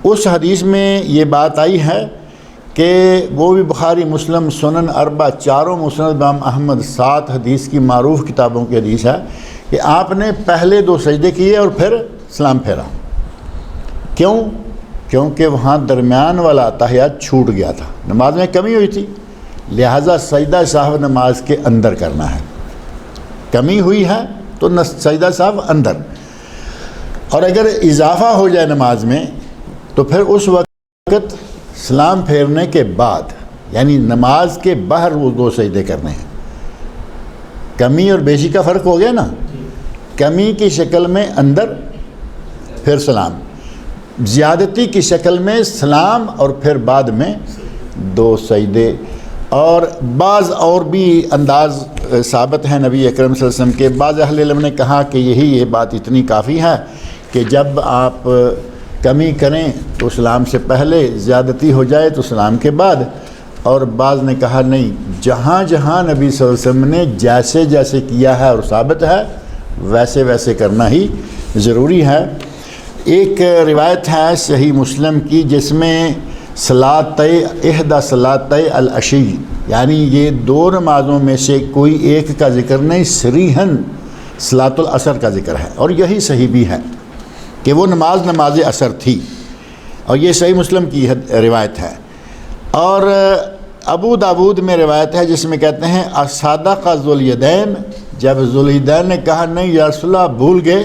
Speaker 2: اس حدیث میں یہ بات آئی ہے کہ وہ بھی بخاری مسلم سنن اربع چاروں مسند امام احمد 7 حدیث کی معروف کتابوں کی حدیث ہے کہ آپ نے پہلے 2 سجدے کیے اور پھر سلام پھیرا۔ کیوں؟ کیونکہ وہاں درمیان والا تحیات چھوٹ گیا تھا، نماز میں کمی ہوئی تھی، لہٰذا سجدہ سہو نماز کے اندر کرنا ہے۔ کمی ہوئی ہے تو سجدہ سہو اندر، اور اگر اضافہ ہو جائے نماز میں تو پھر اس وقت سلام پھیرنے کے بعد، یعنی نماز کے باہر وہ 2 سجدے کرنے ہیں۔ کمی اور بیشی کا فرق ہو گیا نا، کمی کی شکل میں اندر پھر سلام، زیادتی کی شکل میں سلام اور پھر بعد میں 2 سجدے۔ اور بعض اور بھی انداز ثابت ہیں نبی اکرم صلی اللہ علیہ وسلم کے۔ بعض اہل علم نے کہا کہ یہ بات اتنی کافی ہے کہ جب آپ کمی کریں تو سلام سے پہلے، زیادتی ہو جائے تو سلام کے بعد۔ اور بعض نے کہا نہیں، جہاں جہاں نبی صلی اللہ علیہ وسلم نے جیسے جیسے کیا ہے اور ثابت ہے ویسے ویسے کرنا ہی ضروری ہے۔ ایک روایت ہے صحیح مسلم کی جس میں صلاۃ احدی صلاۃ العشی، یعنی یہ 2 نمازوں میں سے کوئی ایک کا ذکر نہیں، صریحاً صلاۃ العصر کا ذکر ہے، اور یہی صحیح بھی ہے کہ وہ نماز عصر تھی، اور یہ صحیح مسلم کی روایت ہے۔ اور ابو داود میں روایت ہے جس میں کہتے ہیں اصادق ذوالیدین، جب ذوالیدین نے کہا نہیں یا رسول اللہ بھول گئے،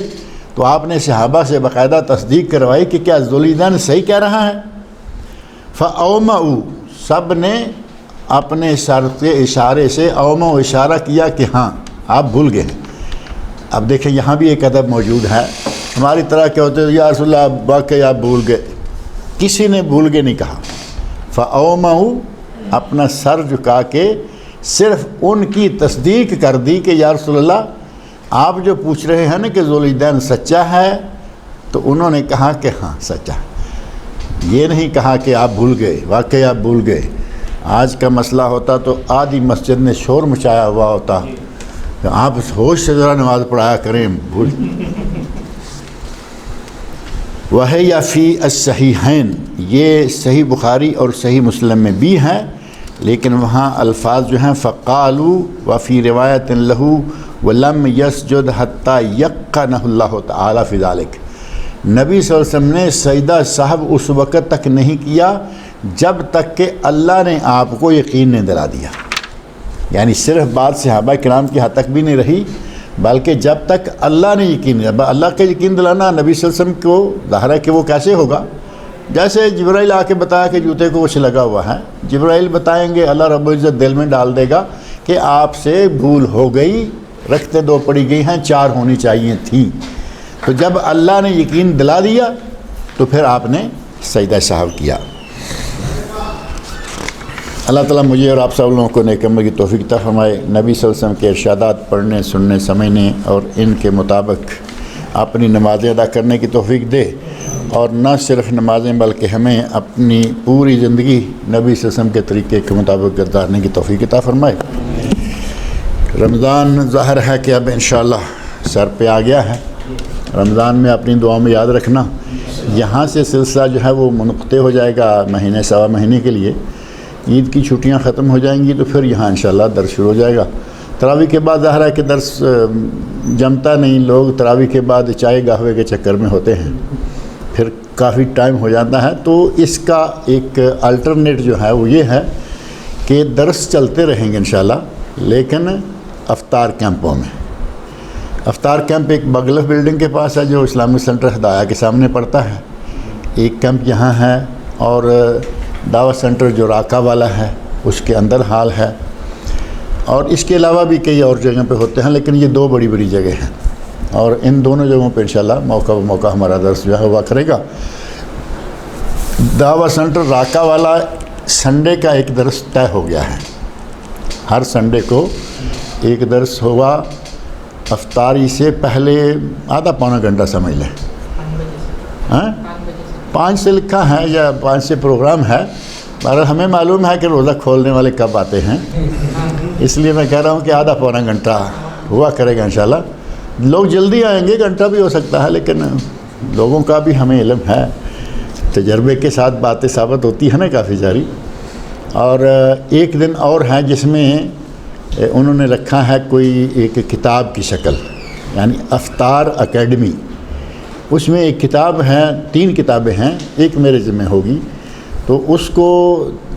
Speaker 2: تو آپ نے صحابہ سے باقاعدہ تصدیق کروائی کہ کیا ذوالیدین صحیح کہہ رہا ہے؟ فَأَوْمَعُوا، سب نے اپنے سر کے اشارے سے اومع اشارہ کیا کہ ہاں آپ بھول گئے ہیں۔ اب دیکھیں یہاں بھی ایک ادب موجود ہے، ہماری طرح کیا ہوتے ہیں یا رسول اللہ واقعی آپ بھول گئے، کسی نے بھول گئے نہیں کہا۔ فَأَوْمَعُوا، اپنا سر جھکا کے صرف ان کی تصدیق کر دی کہ یا رسول اللہ آپ جو پوچھ رہے ہیں نا کہ ذوالیدین سچا ہے، تو انہوں نے کہا کہ ہاں سچا ہے، یہ نہیں کہا کہ آپ بھول گئے، واقعی آپ بھول گئے۔ آج کا مسئلہ ہوتا تو آدھی مسجد نے شور مچایا ہوا ہوتا کہ آپ ہوش سے ذرا نماز پڑھایا کریں، بھول۔ وَهِيَ فِي الصَّحِيحَيْنِ، یہ صحیح بخاری اور صحیح مسلم میں بھی ہیں، لیکن وہاں الفاظ جو ہیں فَقَالُوا وَفِي رِوَایَةٍ لَهُ وَلَمْ يَسْجُدْ حَتَّى يَقَّنَهُ اللَّهُ تَعَالَى فِي ذَلِكَ، نبی صلی اللہ علیہ وسلم نے سجدہ صاحب اس وقت تک نہیں کیا جب تک کہ اللہ نے آپ کو یقین نہیں دلا دیا، یعنی صرف بات صحابہ کرام کی حد تک بھی نہیں رہی، بلکہ جب تک اللہ نے یقین، اللہ کا یقین دلانا نبی صلی اللہ علیہ وسلم کو ظاہر ہے کہ وہ کیسے ہوگا؟ جیسے جبرائیل آ کے بتایا کہ جوتے کو کچھ لگا ہوا ہے، جبرائیل بتائیں گے، اللہ رب العزت دل میں ڈال دے گا کہ آپ سے بھول ہو گئی، رکھتے 2 پڑی گئی ہیں، 4 ہونی چاہیے تھیں۔ تو جب اللہ نے یقین دلا دیا تو پھر آپ نے سجدہ صاحب کیا۔ اللہ تعالیٰ مجھے اور آپ سب لوگوں کو نیک عمل کی توفیق عطا فرمائے، نبی صلی اللہ علیہ وسلم کے ارشادات پڑھنے، سننے، سمجھنے اور ان کے مطابق اپنی نمازیں ادا کرنے کی توفیق دے، اور نہ صرف نمازیں بلکہ ہمیں اپنی پوری زندگی نبی صلی اللہ علیہ وسلم کے طریقے کے مطابق گزارنے کی توفیق عطا فرمائے۔ رمضان ظاہر ہے کہ اب انشاءاللہ سر پہ آ گیا ہے، رمضان میں اپنی دعاؤں میں یاد رکھنا، یہاں سے سلسلہ جو ہے وہ منقطع ہو جائے گا مہینے سوا مہینے کے لیے، عید کی چھٹیاں ختم ہو جائیں گی تو پھر یہاں انشاءاللہ درس شروع ہو جائے گا۔ تراویح کے بعد ظاہر ہے کہ درس جمتا نہیں، لوگ تراویح کے بعد چائے قہوے کے چکر میں ہوتے ہیں، پھر کافی ٹائم ہو جاتا ہے، تو اس کا ایک الٹرنیٹ جو ہے وہ یہ ہے کہ درس چلتے رہیں گے انشاءاللہ، لیکن افطار کیمپوں میں۔ افطار کیمپ ایک بغلف بلڈنگ کے پاس ہے جو اسلامک سینٹر ہدایہ کے سامنے پڑتا ہے، ایک کیمپ یہاں ہے، اور دعوت سینٹر جو راکا والا ہے اس کے اندر ہال ہے، اور اس کے علاوہ بھی کئی اور جگہ پہ ہوتے ہیں، لیکن یہ 2 بڑی بڑی جگہ ہیں، اور ان دونوں جگہوں پہ انشاءاللہ موقع بموقع ہمارا درس جو ہے ہوا کرے گا۔ دعوت سینٹر راکا والا سنڈے کا ایک درس طے ہو گیا ہے، ہر سنڈے کو ایک درس ہوگا، افطاری سے پہلے آدھا پونا گھنٹہ سمجھ لیں، 5 سے لکھا ہے یا 5 سے پروگرام ہے، مگر ہمیں معلوم ہے کہ روزہ کھولنے والے کب آتے ہیں، اس لیے میں کہہ رہا ہوں کہ آدھا پونا گھنٹہ ہوا کرے گا انشاءاللہ۔ لوگ جلدی آئیں گے، گھنٹہ بھی ہو سکتا ہے، لیکن لوگوں کا بھی ہمیں علم ہے، تجربے کے ساتھ باتیں ثابت ہوتی ہیں نا کافی ساری۔ اور ایک دن اور ہے جس میں انہوں نے رکھا ہے کوئی ایک کتاب کی شکل، یعنی افطار اکیڈمی، اس میں ایک کتاب ہے، 3 کتابیں ہیں، ایک میرے ذمہ ہوگی، تو اس کو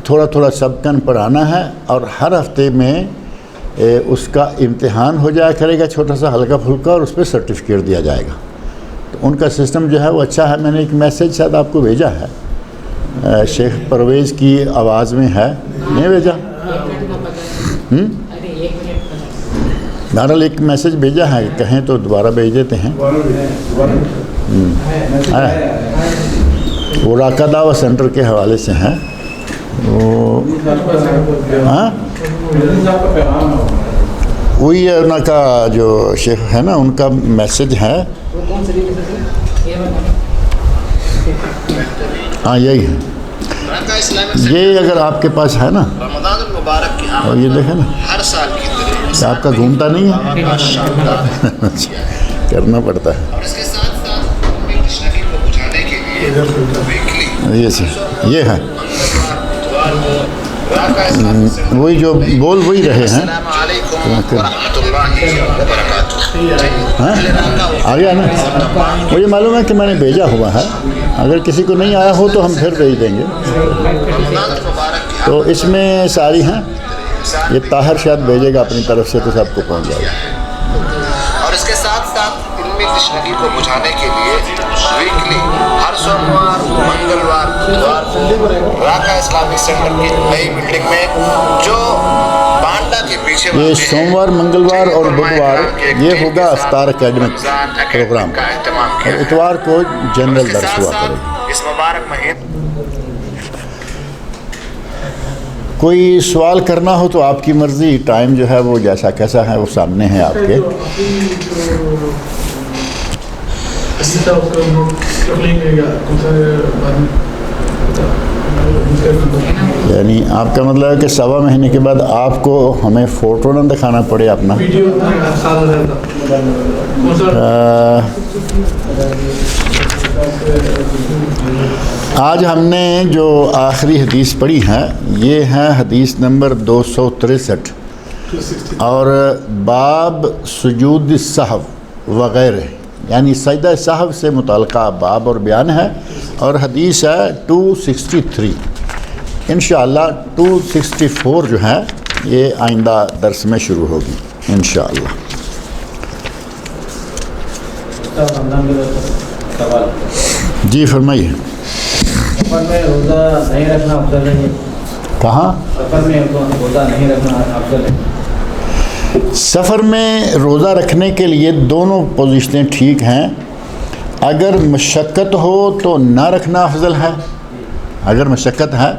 Speaker 2: تھوڑا تھوڑا سبقاً پڑھانا ہے، اور ہر ہفتے میں اس کا امتحان ہو جایا کرے گا چھوٹا سا ہلکا پھلکا، اور اس پہ سرٹیفکیٹ دیا جائے گا۔ تو ان کا سسٹم جو ہے وہ اچھا ہے، میں نے ایک میسیج شاید آپ کو بھیجا ہے، شیخ پرویز کی آواز میں ہے، نہیں بھیجا؟ بہرحال ایک میسیج بھیجا ہے، کہیں تو دوبارہ بھیج دیتے ہیں۔ وہ راکا دعوت سینٹر کے حوالے سے ہیں، وہی ان کا جو شیخ ہے نا ان کا میسیج ہے، ہاں یہی ہے، یہ اگر آپ کے پاس ہے نا، اور یہ دیکھیں نا، آپ کا گھومتا نہیں ہے، کرنا پڑتا ہے، یہ ہے وہی جو بول وہی رہے ہیں، آ گیا نا، مجھے معلوم ہے کہ میں نے بھیجا ہوا ہے، اگر کسی کو نہیں آیا ہو تو ہم پھر بھیج دیں گے۔ تو اس میں ساری ہیں، یہ طاہر شاید بھیجے گا اپنی طرف سے تو سب کو پہنچ جائے گا۔
Speaker 4: اور اس کے ساتھ ساتھ علمی تشنگی کو بجھانے کے لیے ویکلی ہر سوموار، منگلوار، بدھوار کو راکا اسلامک سینٹر کی نئی بلڈنگ میں جو بانڈا کے پیچھے
Speaker 2: یہ سوموار، منگلوار اور بدھوار یہ ہوگا افطار اکیڈمک پروگرام، اور اتوار کو جنرل درس ہوا کرے گا۔
Speaker 4: اس مبارک مہینے
Speaker 2: کوئی سوال کرنا ہو تو آپ کی مرضی، ٹائم جو ہے وہ جیسا کیسا ہے وہ سامنے ہے آپ کے۔ یعنی آپ کا مطلب ہے کہ 1.25 مہینے کے بعد آپ کو ہمیں فوٹو نہ دکھانا پڑے اپنا؟ آج ہم نے جو آخری حدیث پڑھی ہے یہ ہے حدیث نمبر 263 اور باب سجود السہو وغیرہ، یعنی سجدہ سہو سے متعلقہ باب اور بیان ہے، اور حدیث ہے 263۔ انشاءاللہ 264 جو ہے یہ آئندہ درس میں شروع ہوگی انشاءاللہ۔ جی فرمائیے۔
Speaker 5: سفر میں روزہ نہیں رکھنا افضل ہے؟
Speaker 2: کہاں؟
Speaker 5: سفر میں روزہ نہیں رکھنا افضل ہے؟
Speaker 2: سفر میں روزہ رکھنے کے لیے دونوں پوزیشنیں ٹھیک ہیں۔ اگر مشقت ہو تو نہ رکھنا افضل ہے، اگر مشقت ہے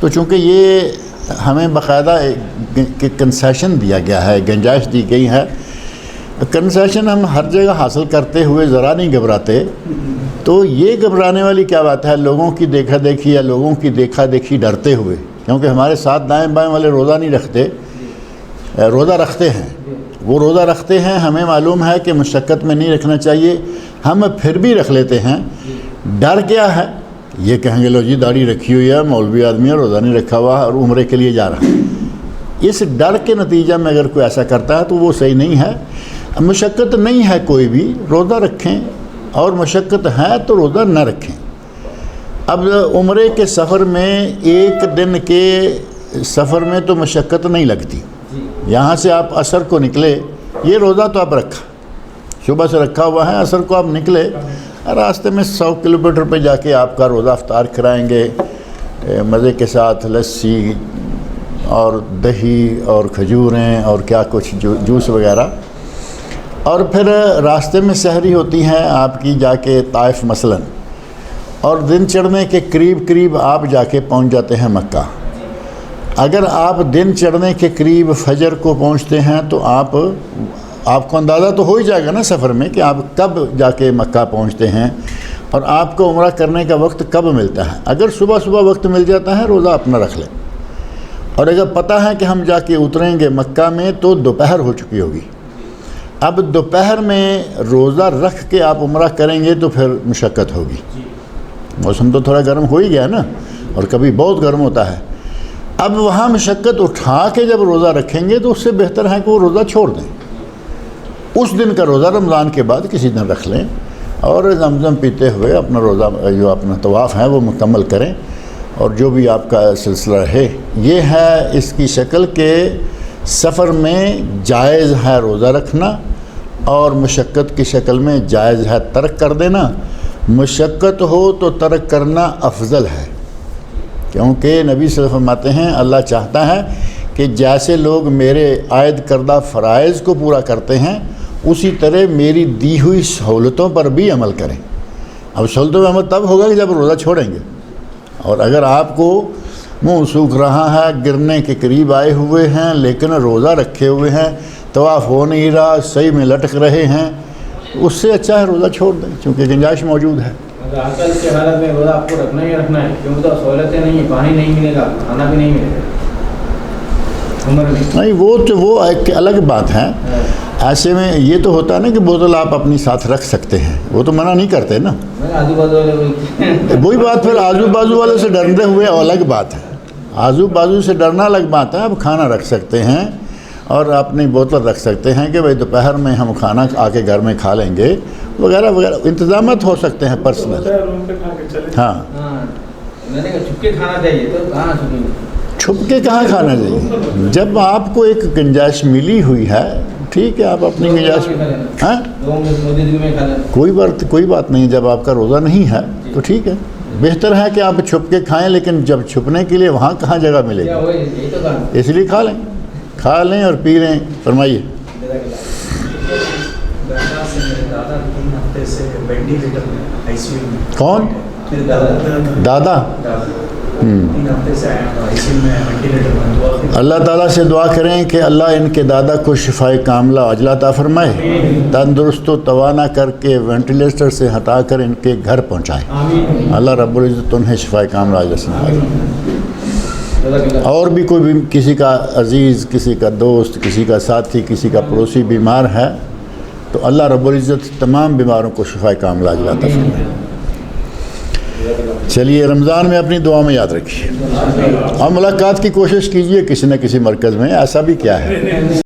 Speaker 2: تو چونکہ یہ ہمیں باقاعدہ کنسیشن دیا گیا ہے، گنجائش دی گئی ہے۔ کنسیشن ہم ہر جگہ حاصل کرتے ہوئے ذرا نہیں گھبراتے، تو یہ گھبرانے والی کیا بات ہے؟ لوگوں کی دیکھا دیکھی یا لوگوں کی دیکھا دیکھی ڈرتے ہوئے، کیونکہ ہمارے ساتھ دائیں بائیں والے روزہ نہیں رکھتے، روزہ رکھتے ہیں، وہ روزہ رکھتے ہیں، ہمیں معلوم ہے کہ مشقت میں نہیں رکھنا چاہیے، ہم پھر بھی رکھ لیتے ہیں۔ ڈر کیا ہے؟ یہ کہیں گے لو جی داڑھی رکھی ہوئی ہے، مولوی آدمی ہے، روزہ نہیں رکھا ہوا اور عمرے کے لیے جا رہا ہے۔ اس ڈر کے نتیجہ میں اگر کوئی ایسا کرتا ہے تو وہ صحیح نہیں ہے۔ مشقت نہیں ہے کوئی بھی، روزہ رکھیں، اور مشقت ہے تو روزہ نہ رکھیں۔ اب عمرے کے سفر میں ایک دن کے سفر میں تو مشقت نہیں لگتی، یہاں سے آپ عصر کو نکلے، یہ روزہ تو آپ رکھا، صبح سے رکھا ہوا ہے، عصر کو آپ نکلے، راستے میں 100 کلومیٹر پہ جا کے آپ کا روزہ افطار کرائیں گے، مزے کے ساتھ لسی اور دہی اور کھجوریں اور کیا کچھ جوس وغیرہ، اور پھر راستے میں سحری ہوتی ہیں آپ کی جا کے طائف مثلاً، اور دن چڑھنے کے قریب آپ جا کے پہنچ جاتے ہیں مکہ۔ اگر آپ دن چڑھنے کے قریب فجر کو پہنچتے ہیں تو آپ کو اندازہ تو ہو ہی جائے گا نا سفر میں کہ آپ کب جا کے مکہ پہنچتے ہیں اور آپ کو عمرہ کرنے کا وقت کب ملتا ہے۔ اگر صبح وقت مل جاتا ہے روزہ اپنا رکھ لیں، اور اگر پتہ ہے کہ ہم جا کے اتریں گے مکہ میں تو دوپہر ہو چکی ہوگی، اب دوپہر میں روزہ رکھ کے آپ عمرہ کریں گے تو پھر مشقت ہوگی، موسم تو تھوڑا گرم ہو ہی گیا نا، اور کبھی بہت گرم ہوتا ہے۔ اب وہاں مشقت اٹھا کے جب روزہ رکھیں گے تو اس سے بہتر ہے کہ وہ روزہ چھوڑ دیں، اس دن کا روزہ رمضان کے بعد کسی دن رکھ لیں، اور زمزم پیتے ہوئے اپنا روزہ جو اپنا طواف ہے وہ مکمل کریں، اور جو بھی آپ کا سلسلہ رہے۔ یہ ہے اس کی شکل کہ سفر میں جائز ہے روزہ رکھنا، اور مشقت کی شکل میں جائز ہے ترک کر دینا۔ مشقت ہو تو ترک کرنا افضل ہے، کیونکہ نبی صلی اللہ علیہ وسلم فرماتے ہیں اللہ چاہتا ہے کہ جیسے لوگ میرے عائد کردہ فرائض کو پورا کرتے ہیں اسی طرح میری دی ہوئی سہولتوں پر بھی عمل کریں۔ اب سہولتوں پر عمل تب ہوگا کہ جب روزہ چھوڑیں گے، اور اگر آپ کو منہ سوکھ رہا ہے، گرنے کے قریب آئے ہوئے ہیں لیکن روزہ رکھے ہوئے ہیں، طواف ہو نہیں رہا، صحیح میں لٹک رہے ہیں، اس سے اچھا ہے روزہ چھوڑ دیں، چونکہ گنجائش موجود ہے۔
Speaker 5: عقل کی حالت میں روزہ آپ کو رکھنا ہی رکھنا ہے، کیونکہ تو سہولتیں نہیں ہیں، پانی نہیں ملے گا، کھانا بھی نہیں ملے گا عمر میں۔
Speaker 2: نہیں وہ ایک الگ بات ہے۔ ایسے میں یہ تو ہوتا ہے نا کہ بوتل آپ اپنی ساتھ رکھ سکتے ہیں، وہ تو منع نہیں کرتے نا،
Speaker 5: آجو بازو والے
Speaker 2: وہی بات پھر آزو بازو والے سے ڈرتے ہوئے الگ بات ہے، آزو بازو سے ڈرنا الگ بات ہے۔ اب کھانا رکھ سکتے ہیں اور اپنی بوتل رکھ سکتے ہیں کہ بھائی دوپہر میں ہم کھانا آ کے گھر میں کھا لیں گے وغیرہ وغیرہ، انتظامات ہو سکتے ہیں پرسنل۔ ہاں
Speaker 5: میں نے کہا چھپ کے کھانا چاہیے، تو کہاں چھپیں گے؟
Speaker 2: چھپ کے کہاں کھانا چاہیے؟ جب آپ کو ایک گنجائش ملی ہوئی ہے ٹھیک ہے آپ اپنی گنجائش ہاں کوئی بات نہیں. جب آپ کا روزہ نہیں ہے تو ٹھیک ہے, بہتر ہے کہ آپ چھپ کے کھائیں, لیکن جب چھپنے کے لیے وہاں کہاں جگہ ملے گی, اس لیے کھا لیں اور پی لیں. فرمائیے. کون دادا؟ اللہ تعالیٰ سے دعا کریں کہ اللہ ان کے دادا کو شفائے کاملہ عاجلہ عطا فرمائے, تندرست و توانا کر کے وینٹیلیٹر سے ہٹا کر ان کے گھر پہنچائیں. اللہ رب العزت انہیں شفائے کاملہ عاجلہ سنائے. اور بھی کوئی بھی کسی کا عزیز, کسی کا دوست, کسی کا ساتھی, کسی کا پڑوسی بیمار ہے تو اللہ رب العزت تمام بیماروں کو شفائے کاملہ عاجلہ عطا فرمائے. چلیے رمضان میں اپنی دعا میں یاد رکھیے اور ملاقات کی کوشش کیجئے کسی نہ کسی مرکز میں. ایسا بھی کیا ہے,